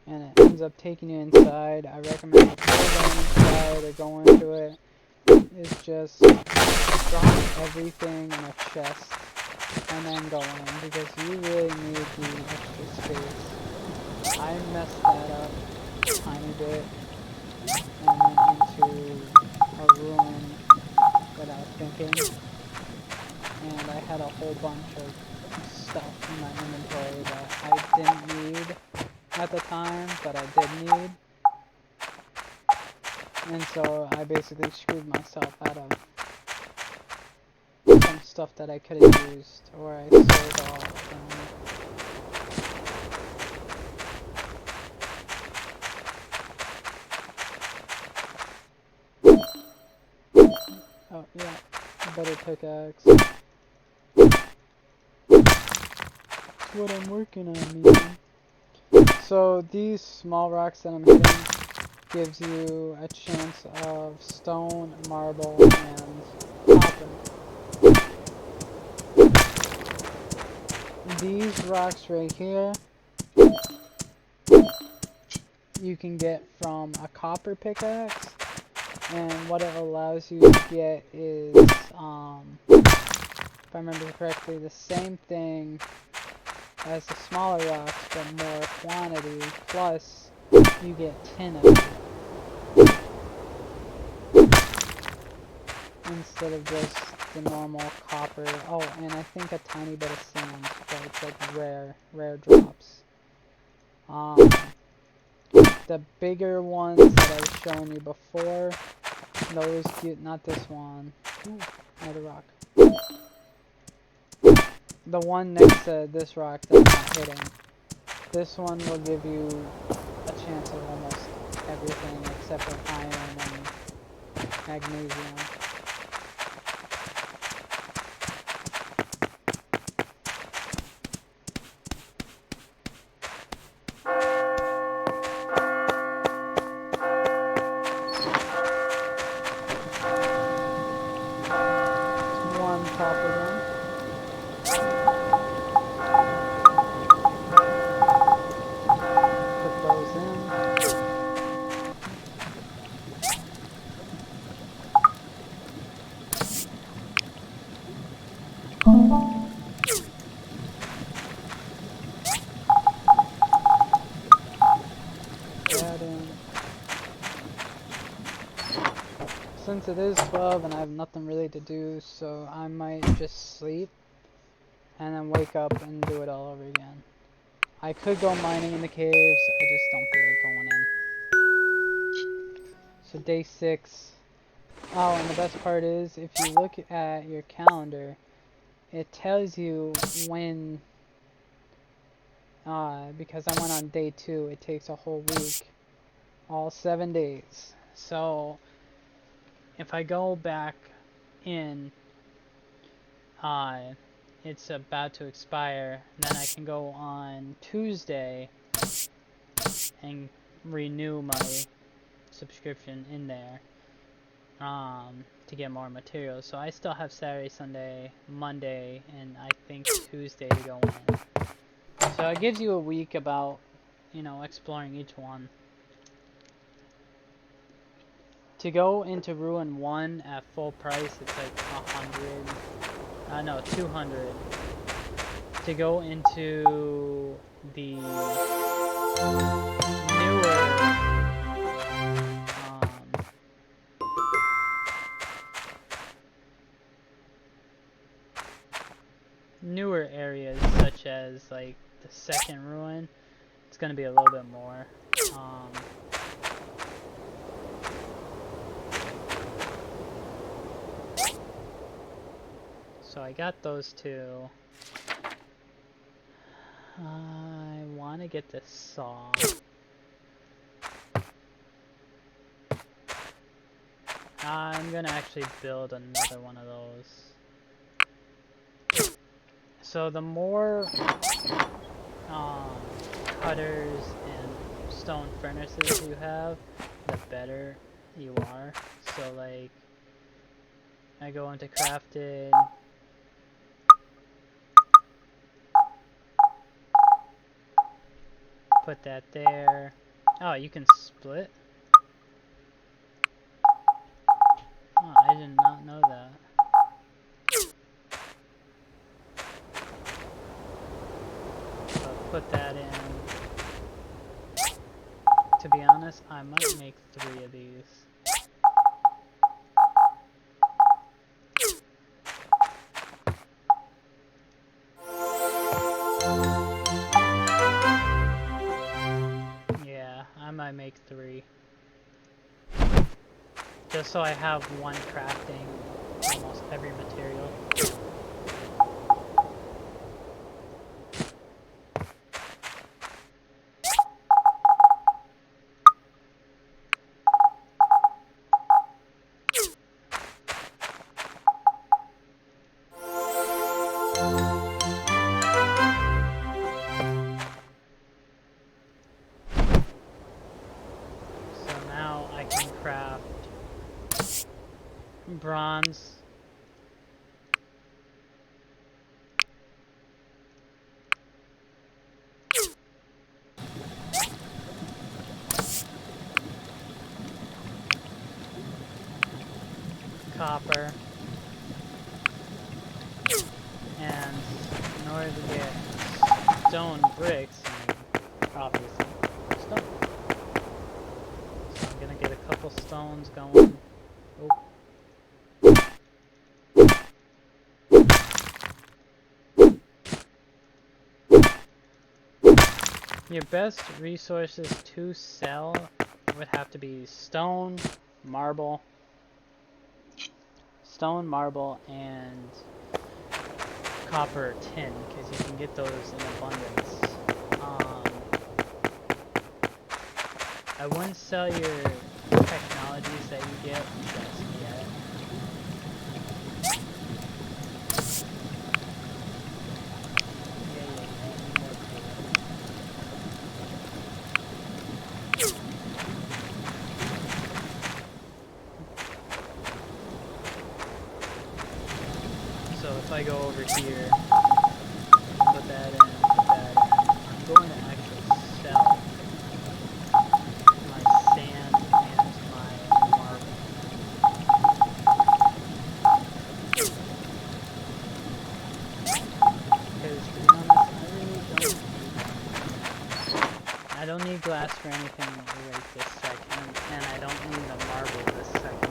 and it ends up taking you inside, I recommend before going inside or going to it is just drop everything in a chest and then go in, because you really need the extra space. I messed that up a tiny bit and went into a ruin without thinking, and I had a whole bunch of stuff in my inventory that I didn't need at the time, but I did need. And so I basically screwed myself out of some stuff that I could have used, or I sold off. Oh yeah, better pickaxe. That's what I'm working on, man. So these small rocks that I'm hitting gives you a chance of stone, marble, and copper. These rocks right here you can get from a copper pickaxe, and what it allows you to get is, if I remember correctly, the same thing as the smaller rocks, but more quantity, plus you get tin out of it instead of just the normal copper. Oh, and I think a tiny bit of sand, but it's like rare drops. The bigger ones that I was showing you before, those get, not this one. Ooh, another rock. The one next to this rock that I'm not hitting. This one will give you a chance of almost everything except for iron and magnesium. One copper one. Put those in. That in. Since it is 12 and I have nothing really to do, so I might just sleep and then wake up and do it all over again. I could go mining in the caves, I just don't feel like going in. So day 6. Oh, and the best part is, if you look at your calendar, it tells you when, because I went on day 2, it takes a whole week, all 7 days. So, if I go back in, it's about to expire, then I can go on Tuesday and renew my subscription in there. to get more materials. So I still have Saturday, Sunday, Monday, and I think Tuesday to go in. So it gives you a week about, you know, exploring each one. To go into Ruin 1 at full price, it's like 100, no, 200. To go into the newer areas, such as like the second ruin, it's gonna be a little bit more. So I got those two. I want to get this saw. I'm gonna actually build another one of those. So the more cutters and stone furnaces you have, the better you are. So like, I go into crafted. Put that there. Oh, you can split? Oh, I did not know that. So put that in. To be honest, I might make 3 of these. Yeah, I might make 3. Just so I have one crafting almost every material. So now I can craft bronze. Copper. And in order to get stone bricks, obviously stone. So I'm gonna get a couple stones going. Oh. Your best resources to sell would have to be stone, marble, and copper or tin, because you can get those in abundance. I wouldn't sell your technologies that you get just yet. So if I go over here, put that in, I'm going to actually sell my sand and my marble. Because to be honest, I don't need glass for anything right this second, and I don't need the marble this second.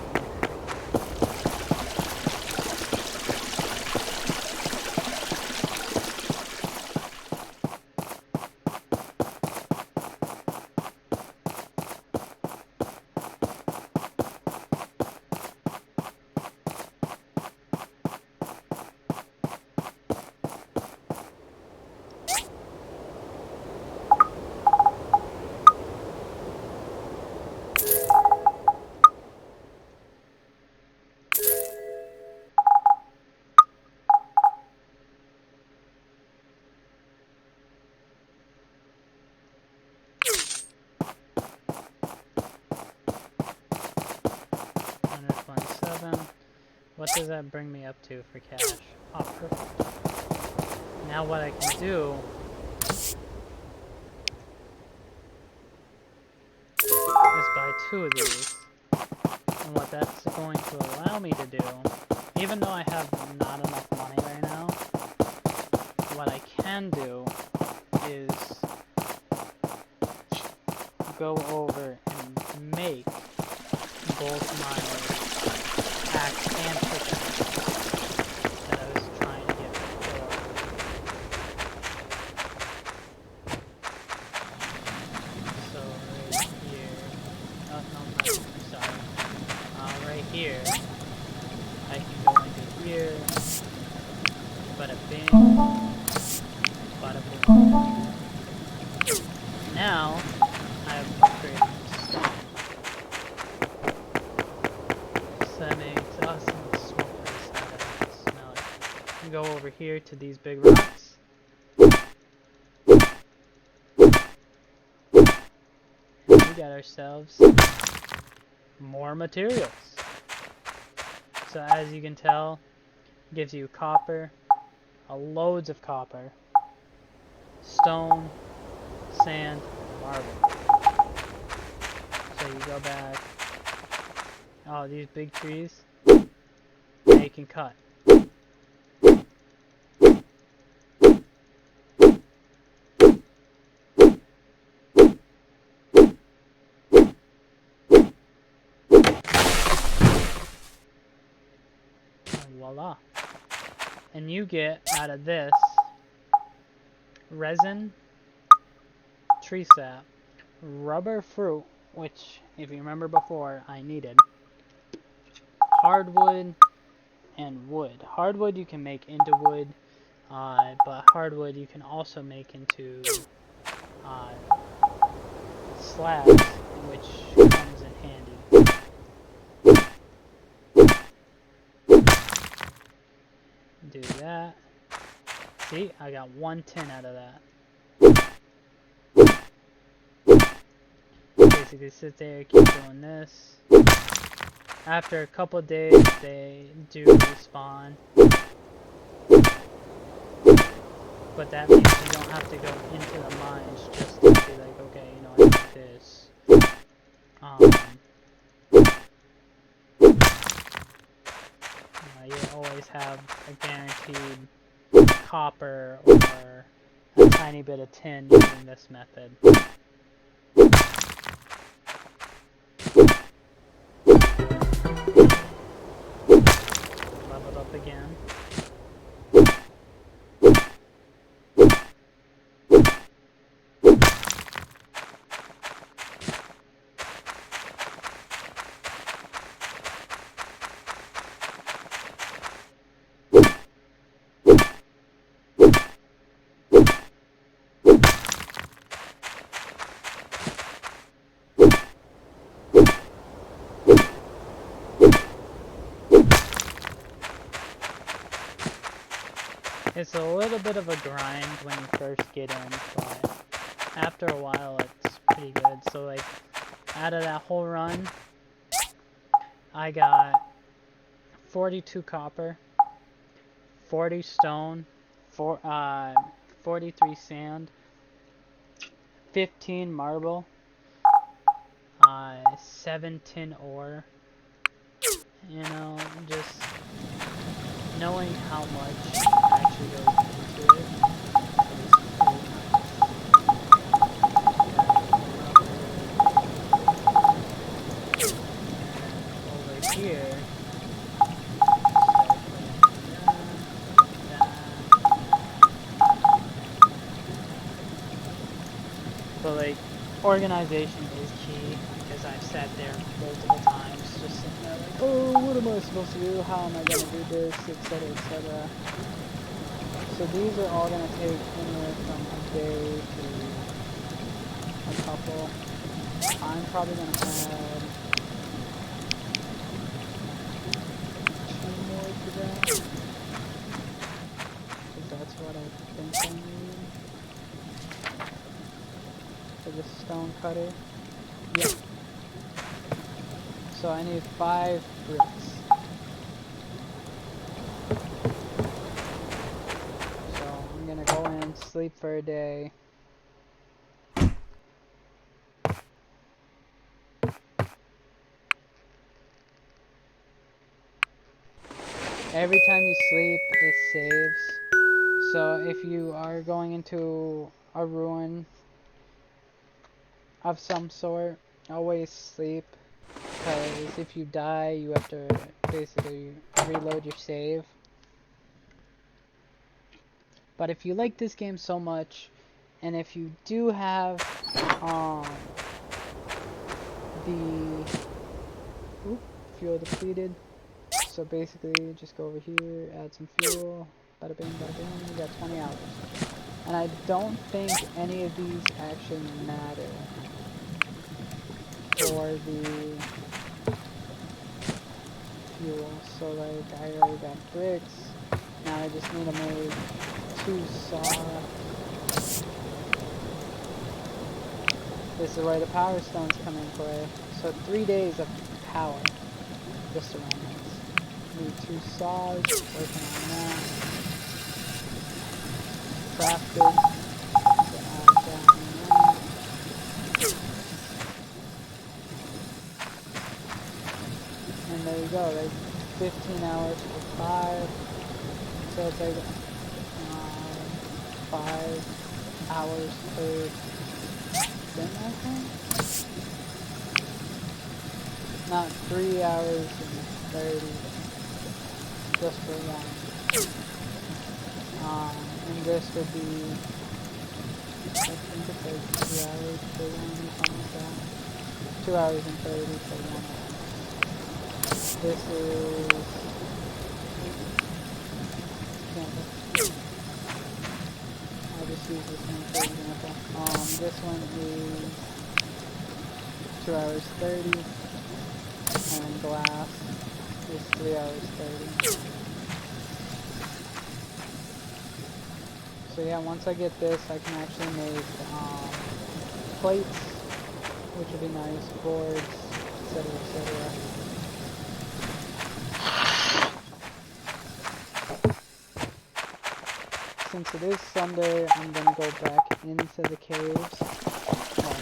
What does that bring me up to for cash? Oh, perfect. Now what I can do is buy 2 of these. And what that's going to allow me to do, even though I have not enough money right now, what I can do is go over and make both my axe and pickaxe that I was trying to get before. So right here, oh no, sorry, right here, I can go into here, bada bing, bada boom. Now, I have upgraded stuff. So that makes awesome smoke nice out of it. Smell it. We go over here to these big rocks. And we got ourselves more materials. So as you can tell, it gives you copper, loads of copper, stone, sand, marble. So you go back. Oh, these big trees, they can cut. And voila. And you get out of this resin, tree sap, rubber fruit, which, if you remember before, I needed, hardwood, and wood. Hardwood you can make into wood, but hardwood you can also make into slabs, which comes in handy. Do that. See, I got 1 tin out of that. Basically sit there, keep doing this. After a couple days, they do respawn. But that means you don't have to go into the mines just to be like, okay, you know, I need this. You always have a guaranteed copper or a tiny bit of tin using this method. Leveled up again. It's a little bit of a grind when you first get in, but after a while it's pretty good. So like, out of that whole run, I got 42 copper, 40 stone, 43 sand, 15 marble, 7 tin ore. You know, just knowing how much actually goes into it is pretty nice. Over here, but like, organization is key, because I've sat there multiple times just sitting there like, oh, what am I supposed to do? How am I going to do this? Etc, etc. So these are all going to take anywhere from a day to a couple. I'm probably going to add 2 more to that, because that's what I think I need for the stone cutter. Yep. So I need 5 bricks. sleep for a day. Every time you sleep, it saves. So if you are going into a ruin of some sort, always sleep. Because if you die, you have to basically reload your save. But if you like this game so much, and if you do have the fuel depleted, so basically just go over here, add some fuel, bada bing, you got 20 hours. And I don't think any of these actually matter for the fuel. So like I already got bricks, now I just need to make 2 saw. This is where the power stones come in play. So 3 days of power just around this. Need 2 saws, working on that. Crafted. So add that in there. And there you go, like 15 hours for 5. So it's like 5 hours per thing, I think? Not 3 hours and 30 just for one. And this would be, I think it's like 2 hours for one or something like that. 2 hours and 30 for one hour. This is, I'll just use this one for example. This one is 2 hours 30, and glass is 3 hours 30. So yeah, once I get this, I can actually make plates, which would be nice, boards, etc., etc. Since it is Sunday, I'm gonna go back into the caves,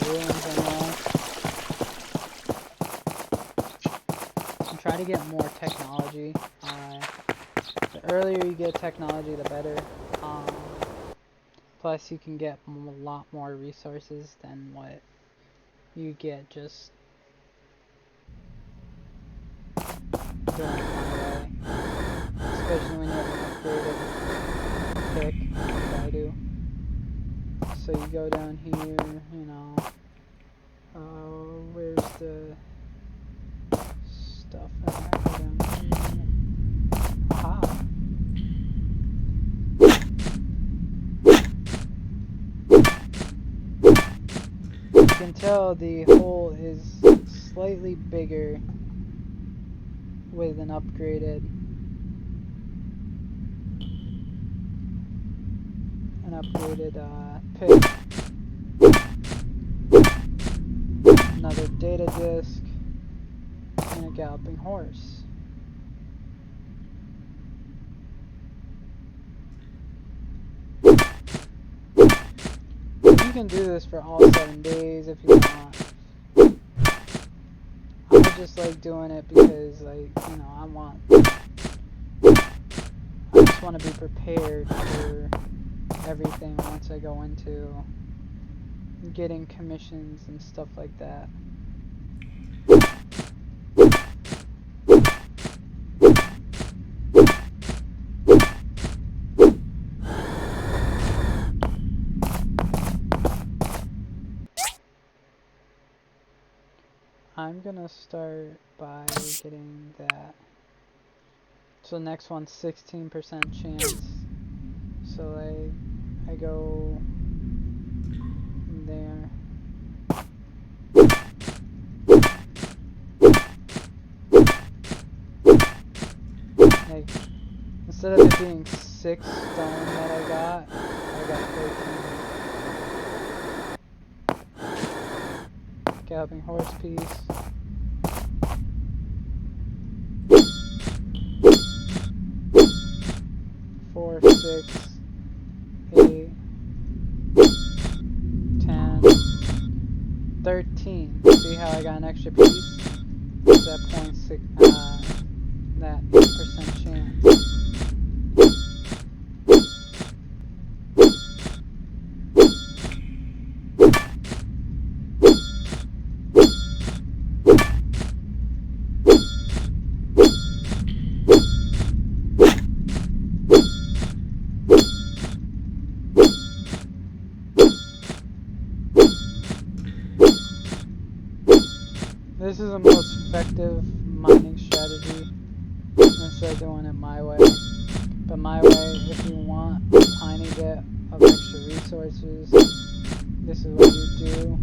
ruins and all, and try to get more technology. The earlier you get technology, the better. Plus, you can get a lot more resources than what you get just doing it one way. Especially when you have an upgraded pick, like I do. So you go down here, you know, where's the stuff at? Go down here. Aha! You can tell the hole is slightly bigger with an upgraded pick. Another data disk and a galloping horse. You can do this for all 7 days if you want. I just like doing it because, like, you know, I just want to be prepared for everything once I go into getting commissions and stuff like that. I'm gonna start by getting that. So the next one's 16% chance. So I go there. Like, instead of it being 6 stone that I got 13. Galloping horse piece. Four, 6, 8, 13. See how I got an extra piece? It's that 0.6, that 8% chance. This is the most effective mining strategy instead of doing it my way. But my way, if you want a tiny bit of extra resources, this is what you do.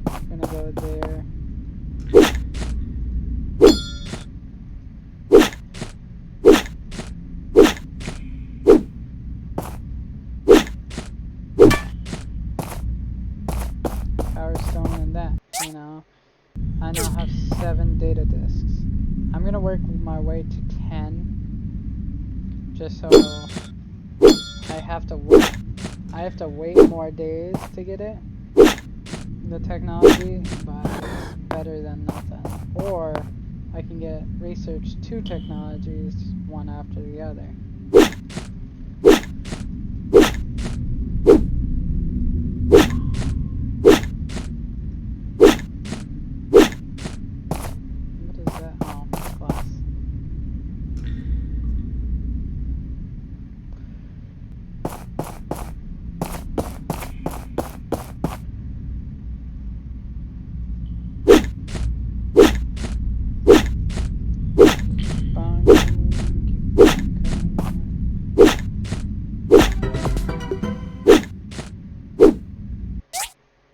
I'm gonna go there. Power stone and that, you know. I now have 7 data disks. I'm gonna work my way to 10, just so I have to wait more days to get it. The technology, but it's better than nothing. Or I can get research 2 technologies, one after the other. What is that? Oh, glass.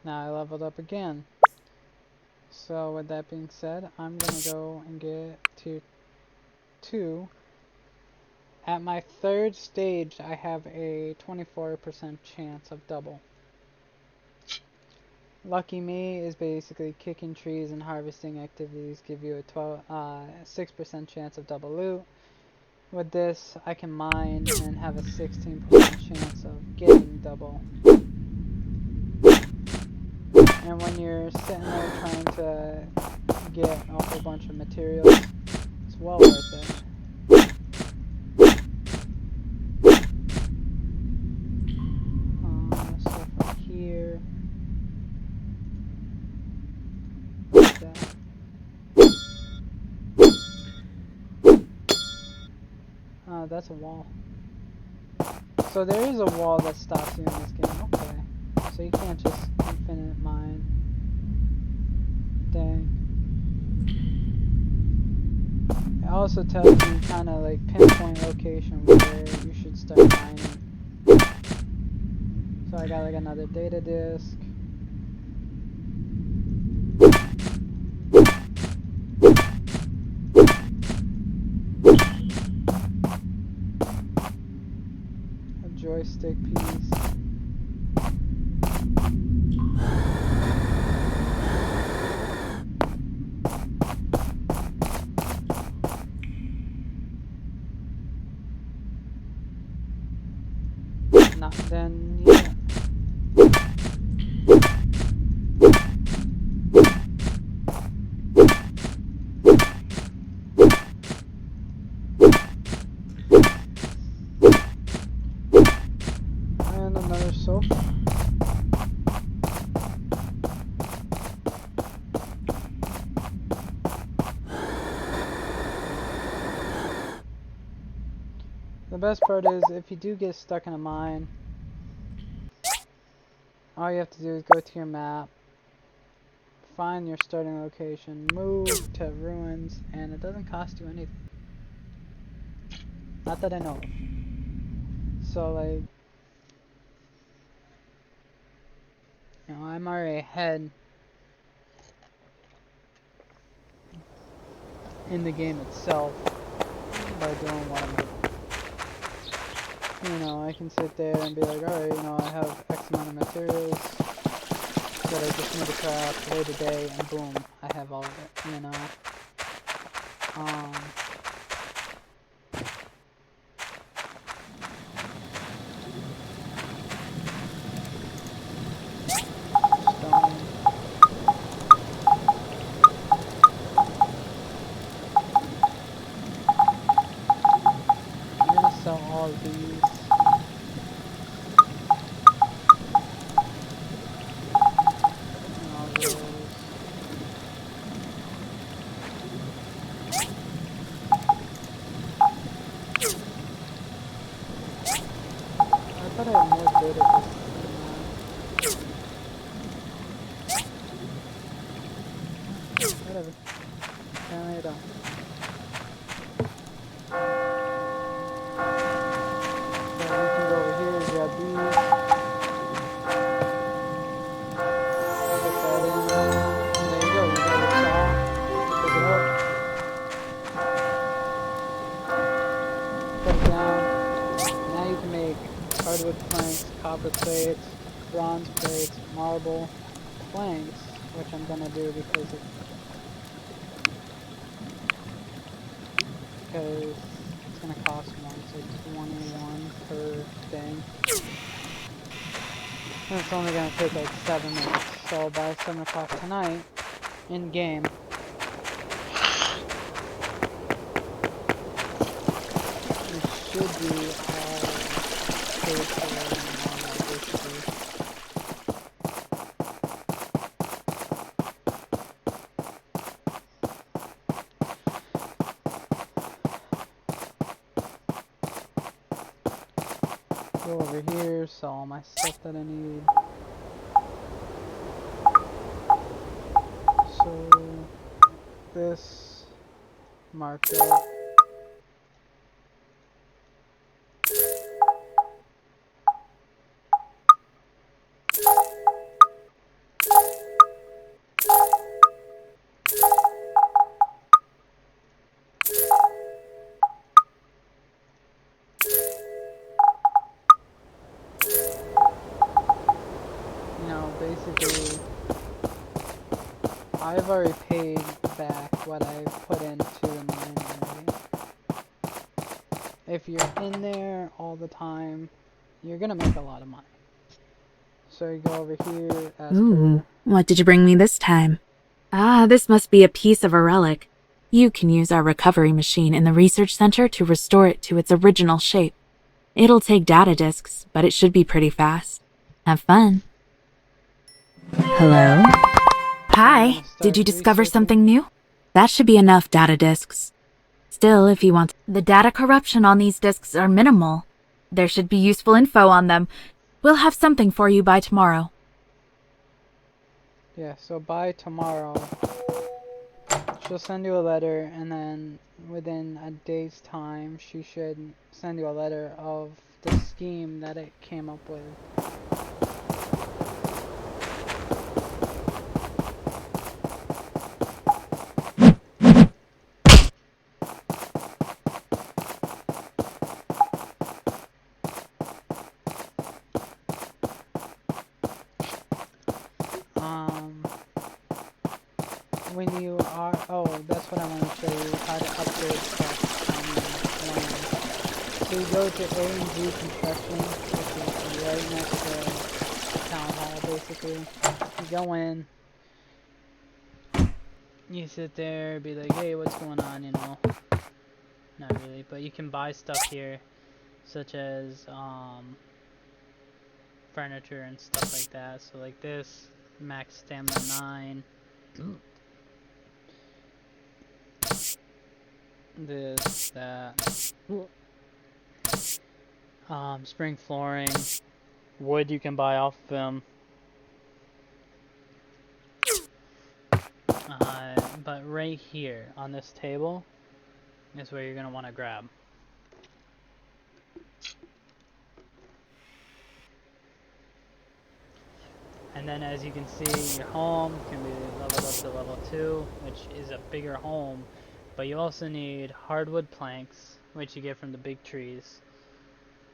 Now I leveled up again. So with that being said, I'm gonna go and get tier 2. At my 3rd stage, I have a 24% chance of double. Lucky Me is basically kicking trees and harvesting activities give you a 6% chance of double loot. With this, I can mine and have a 16% chance of getting double. And when you're sitting there trying to get a whole bunch of materials, it's well worth it. So from here, like that. That's a wall. So there is a wall that stops you in this game. Okay. So you can't just infinite mine. Dang. It also tells you kind of like pinpoint location where you should start mining. So I got like another data disk. A joystick piece. Not done yet. And another sofa. The best part is, if you do get stuck in a mine, all you have to do is go to your map, find your starting location, move to ruins, and it doesn't cost you anything. Not that I know of. So like, you know, I'm already ahead in the game itself by doing what I'm doing. You know, I can sit there and be like, alright, you know, I have X amount of materials that I just need to craft, wait a day, and boom, I have all of it, you know. these. And all those. I thought I had more data than that. Whatever. Apparently I don't. So we can go over here, grab these. Put that in. And there you go. You got your saw. Pick it up. Put it down. Now you can make hardwood planks, copper plates, bronze plates, marble planks, which I'm gonna do because it's gonna cost more. It's like 21 per thing. And it's only gonna take like 7 minutes. So by 7 o'clock tonight, in game, it should be all paid for and all that basically. Go over here, sell all my stuff that I need. So this marked up. You know, basically, I've already paid back what I put into the mine already. If you're in there all the time, you're gonna make a lot of money. So you go over here, ask Ooh, her. what did you bring me this time? Ah, this must be a piece of a relic. You can use our recovery machine in the research center to restore it to its original shape. It'll take data disks, but it should be pretty fast. Have fun. Hello? Hi, did you discover something new? That should be enough data disks. Still, if you want, the data corruption on these disks are minimal. There should be useful info on them. We'll have something for you by tomorrow. Yeah, so by tomorrow, she'll send you a letter, and then within a day's time, she should send you a letter of the scheme that it came up with. When you are, oh, that's what I want to show you, how to upgrade stuff on land. So you go to A&G Construction, which is right next to Town Hall, basically. You go in, you sit there, be like, hey, what's going on, you know? Not really, but you can buy stuff here, such as, furniture and stuff like that. So like this, max stamina 9. This, that. Spring flooring. Wood you can buy off of them. But right here on this table is where you're going to want to grab. And then as you can see, your home can be leveled up to level 2, which is a bigger home. But you also need hardwood planks, which you get from the big trees.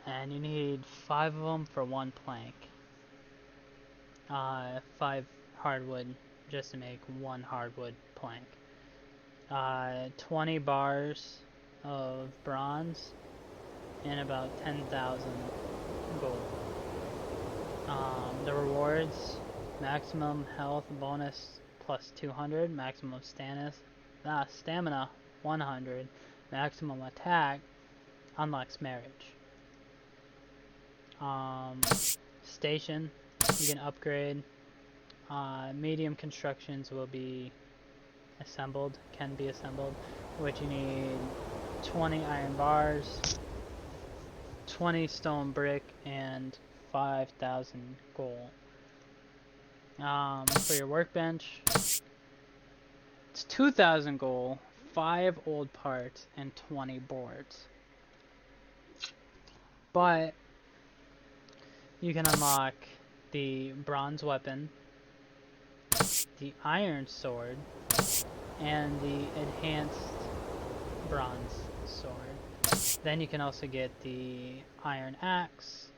And you need 5 of them for 1 plank. 5 hardwood just to make 1 hardwood plank. 20 bars of bronze and about 10,000 gold. The rewards: maximum health bonus plus 200, maximum stamina 100, maximum attack unlocks marriage. Station, you can upgrade. Medium constructions will be assembled, can be assembled, which you need 20 iron bars, 20 stone brick, and 5,000 gold. For your workbench, it's 2,000 gold, 5 old parts, and 20 boards. But you can unlock the bronze weapon, the iron sword, and the enhanced bronze sword. Then you can also get the iron axe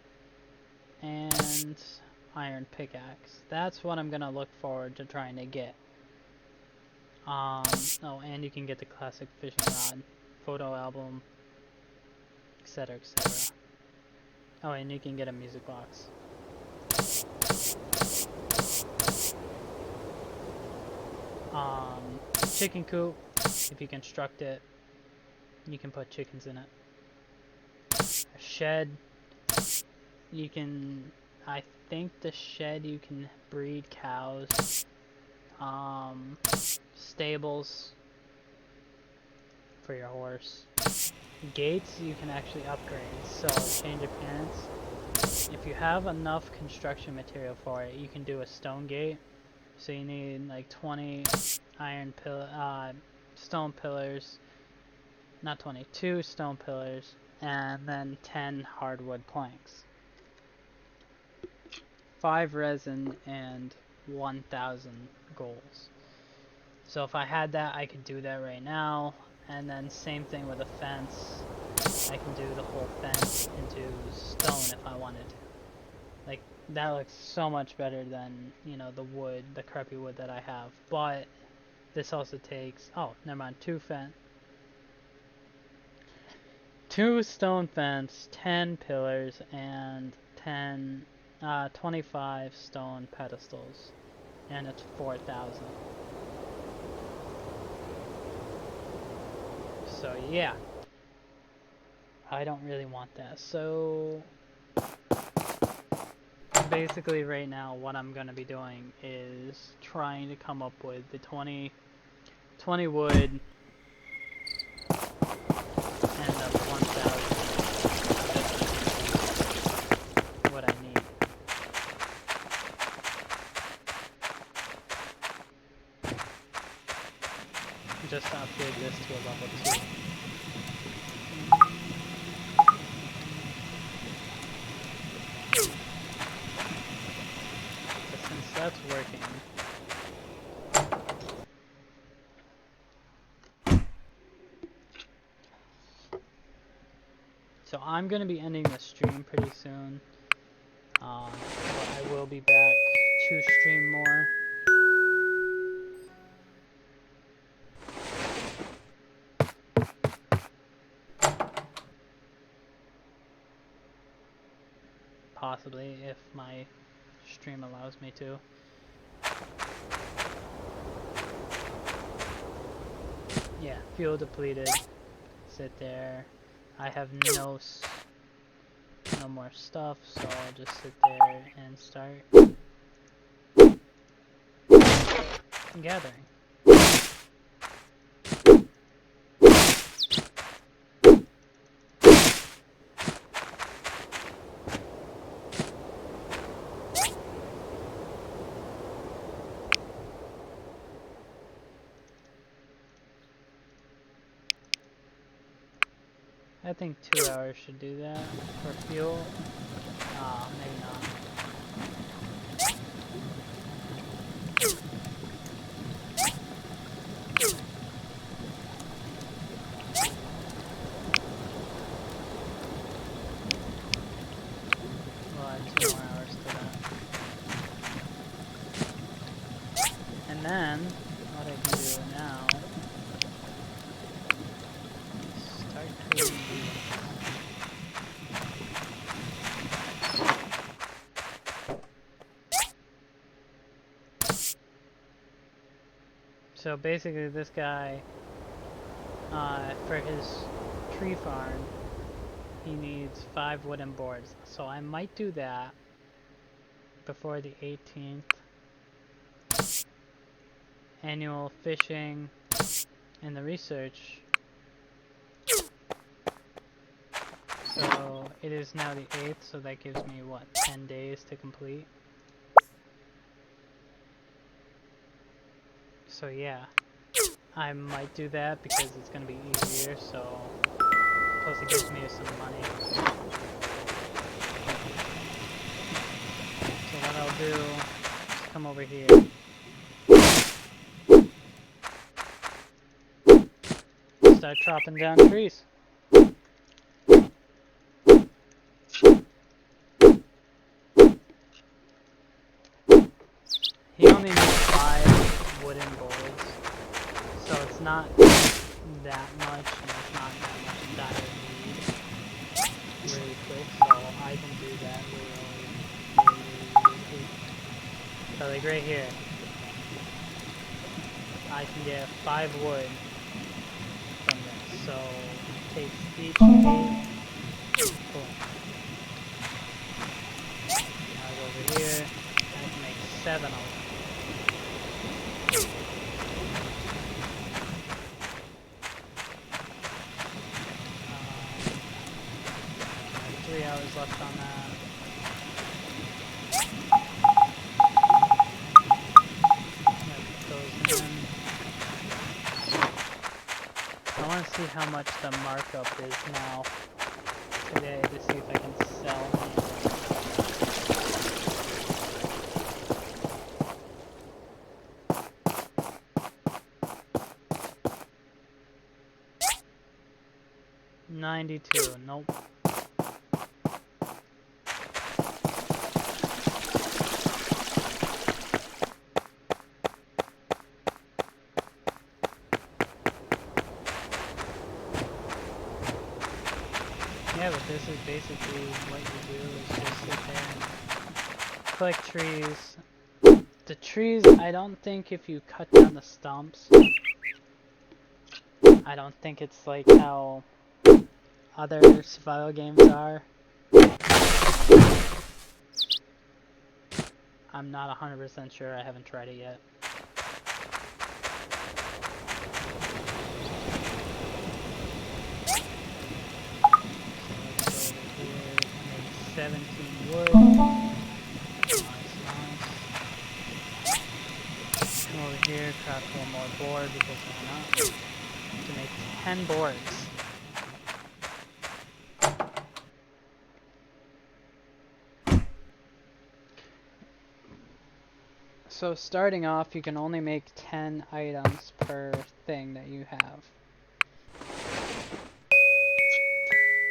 and iron pickaxe. That's what I'm gonna look forward to trying to get. Oh, and you can get the classic fishing rod, photo album, etc., etc. Oh, and you can get a music box. Chicken coop, if you construct it, you can put chickens in it. A shed, you can, I think the shed you can breed cows. Stables for your horse. Gates you can actually upgrade, so change appearance. If you have enough construction material for it, you can do a stone gate. So you need like 20 stone pillars, not 20, 2 stone pillars, and then 10 hardwood planks. 5 resin and 1,000 golds. So if I had that, I could do that right now. And then same thing with a fence. I can do the whole fence into stone if I wanted to. Like, that looks so much better than, you know, the wood, the crappy wood that I have. But this also takes, oh, never mind, 2 stone fence, 10 pillars, and 25 stone pedestals. And it's 4,000. So yeah, I don't really want that. So basically right now what I'm going to be doing is trying to come up with the 20 wood and the 1,000 what I need. Just to upgrade this to a level 2. But since that's working, so I'm going to be ending the stream pretty soon. But I will be back to stream more. Possibly, if my stream allows me to. Yeah, fuel depleted. Sit there. I have no more stuff, so I'll just sit there and start gathering. I think 2 hours should do that for fuel. Maybe not. We'll add 2 more hours to that. And then, what I can do now is start creating these. So basically this guy, for his tree farm, he needs 5 wooden boards. So I might do that before the 18th. Annual fishing and the research. So it is now the 8th, so that gives me what, 10 days to complete? So yeah, I might do that because it's going to be easier, so plus it gives me some money. So what I'll do is come over here. Start chopping down trees. He only needs 5 wooden boards, so it's not that much, and it's not that much dire need really quick, so I can do that really quick. So like right here, I can get 5 wood from this, so it takes each 8. Boom. Now I go over here, I can make 7 of them. 3 hours left on that. Put those in. I want to see how much the markup is now today to see if I can sell anything. $92. Nope. Yeah, but this is basically what you do is just sit there and collect trees. The trees, I don't think if you cut down the stumps, I don't think it's like how other survival games are. I'm not 100% sure, I haven't tried it yet. So let's go over here, make 17 wood. Nice. Come over here, craft 1 more board because why not? To make 10 boards. So starting off, you can only make 10 items per thing that you have.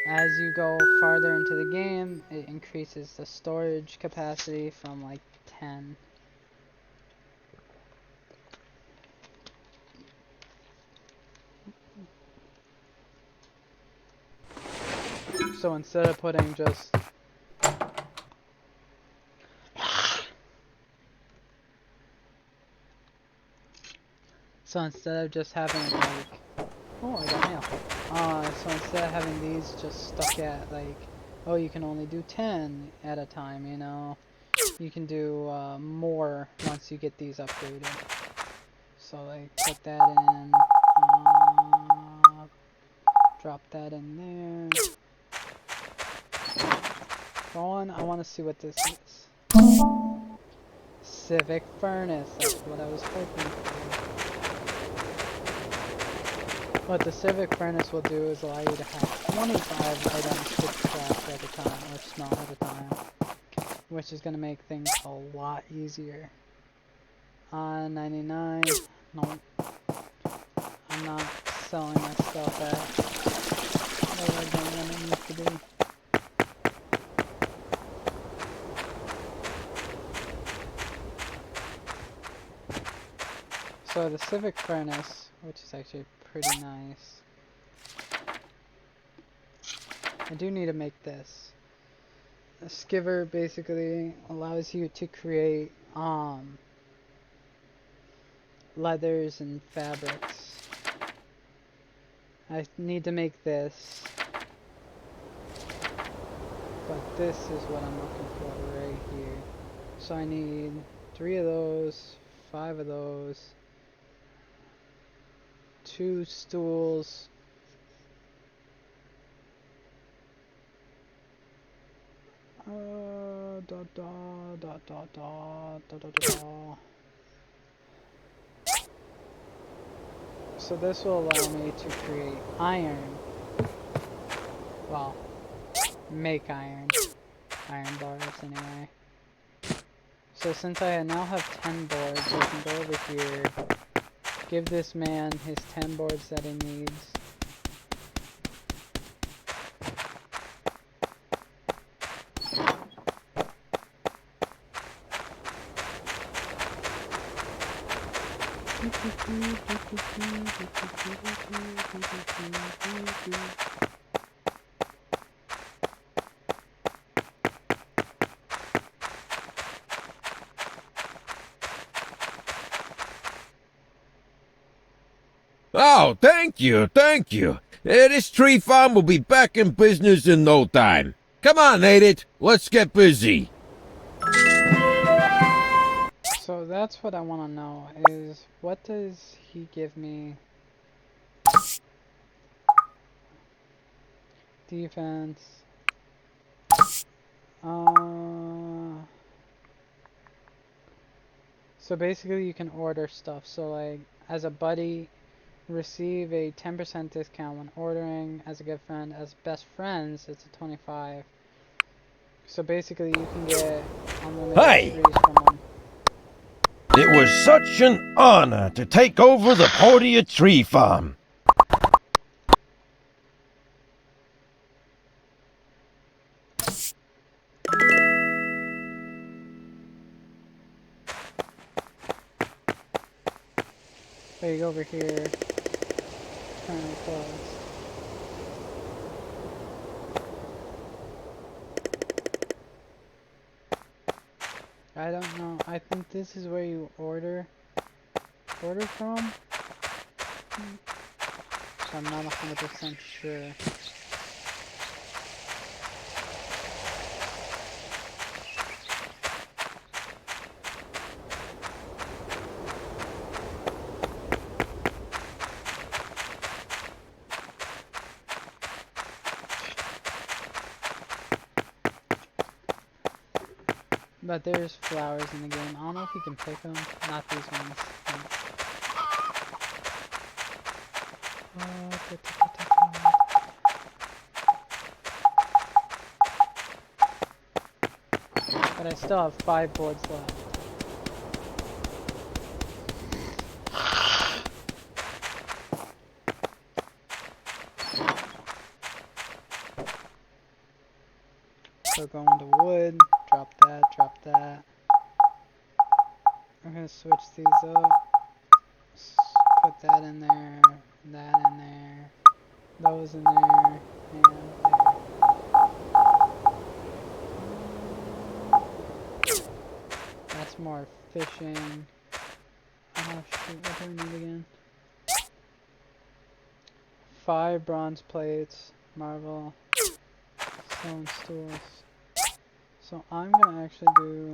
As you go farther into the game, it increases the storage capacity from like 10. So instead of putting just having like, oh, I got mail. So instead of having these just stuck at like, oh, you can only do 10 at a time, you know, you can do more once you get these upgraded. So like, put that in, drop that in there. Go on, I want to see what this is. Civic furnace, that's what I was hoping for. What the civic furnace will do is allow you to have 25 items to craft at a time, or smelt at a time, which is going to make things a lot easier. 99, nope. I'm not selling my stuff at what I don't want it needs to be. So the civic furnace, which is actually pretty nice. I do need to make this. A skiver basically allows you to create leathers and fabrics. I need to make this. But this is what I'm looking for right here. So I need 3 of those, 5 of those, 2 stools, da da da da da da da da. So this will allow me to create iron. Well, make iron bars anyway. So since I now have 10 boards, I can go over here, give this man his 10 boards that he needs. Oh, thank you, thank you. This tree farm will be back in business in no time. Come on, Edith, let's get busy. So that's what I want to know, is what does he give me? Defense. So basically you can order stuff. So like, as a buddy, receive a 10% discount when ordering. As a good friend, as best friends, it's a 25. So basically you can get unlimited trees from them. It was such an honor to take over the Portia tree farm. Big over here. Currently closed. I don't know. I think this is where you order from. So I'm not 100% sure. But there's flowers in the game. I don't know if you can pick them. Not these ones. But I still have 5 boards left. So going to wood, drop that, drop that. I'm gonna switch these up. Put that in there, that in there, those in there, and there. That's more fishing. Oh shoot, what do I need again? 5 bronze plates, marble, stone stools. So I'm gonna actually do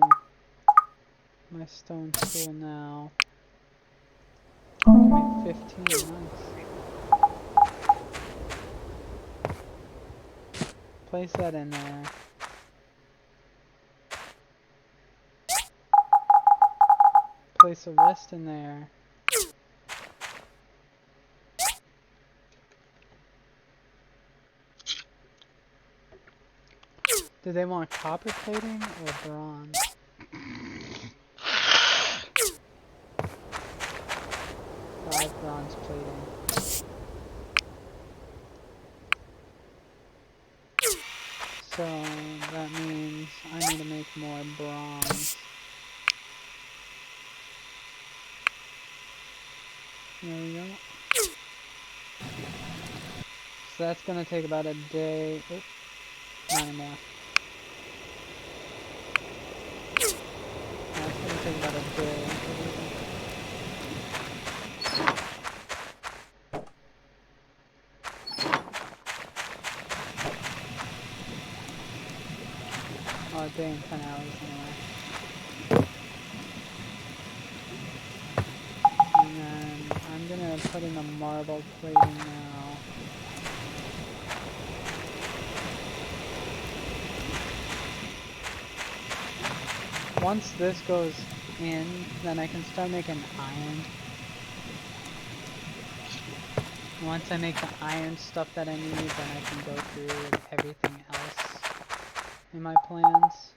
my stone stool now. Oh, give me 15, nice. Place that in there. Place the rest in there. Do they want copper plating or bronze? Five bronze plating. So that means I need to make more bronze. There we go. So that's gonna take about a day. Oop, not anymore. That's gonna take about a day. Well, a day and 10 hours anyway. And then I'm gonna put in the marble plating now. Once this goes in, then I can start making iron. Once I make the iron stuff that I need, then I can go through everything else in my plans.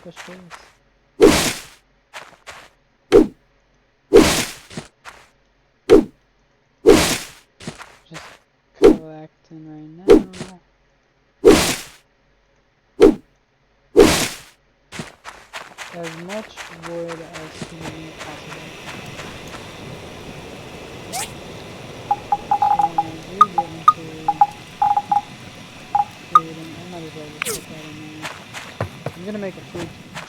Switch these. Just collecting right now. As much wood as humanly possible. So when I do get into creating, I might as well just put that in there. I'm gonna make a food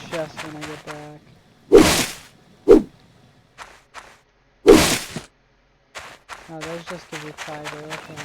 chest when I get back. Oh, those just give you fiber, okay.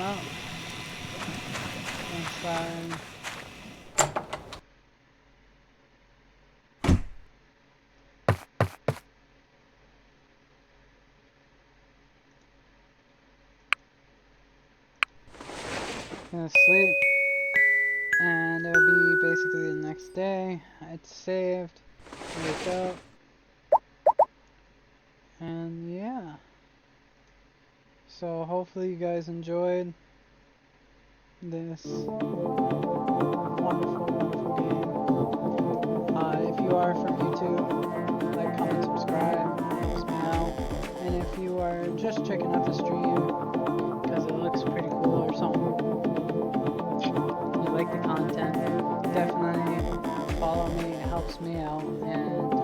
Oh. Inside. Gonna sleep. And it'll be basically the next day. It's saved. Wake up. And yeah. So hopefully you guys enjoyed this wonderful, wonderful game. If you are from YouTube, like, comment, subscribe, helps me out. And if you are just checking out the stream because it looks pretty cool or something, you like the content, definitely follow me, it helps me out, and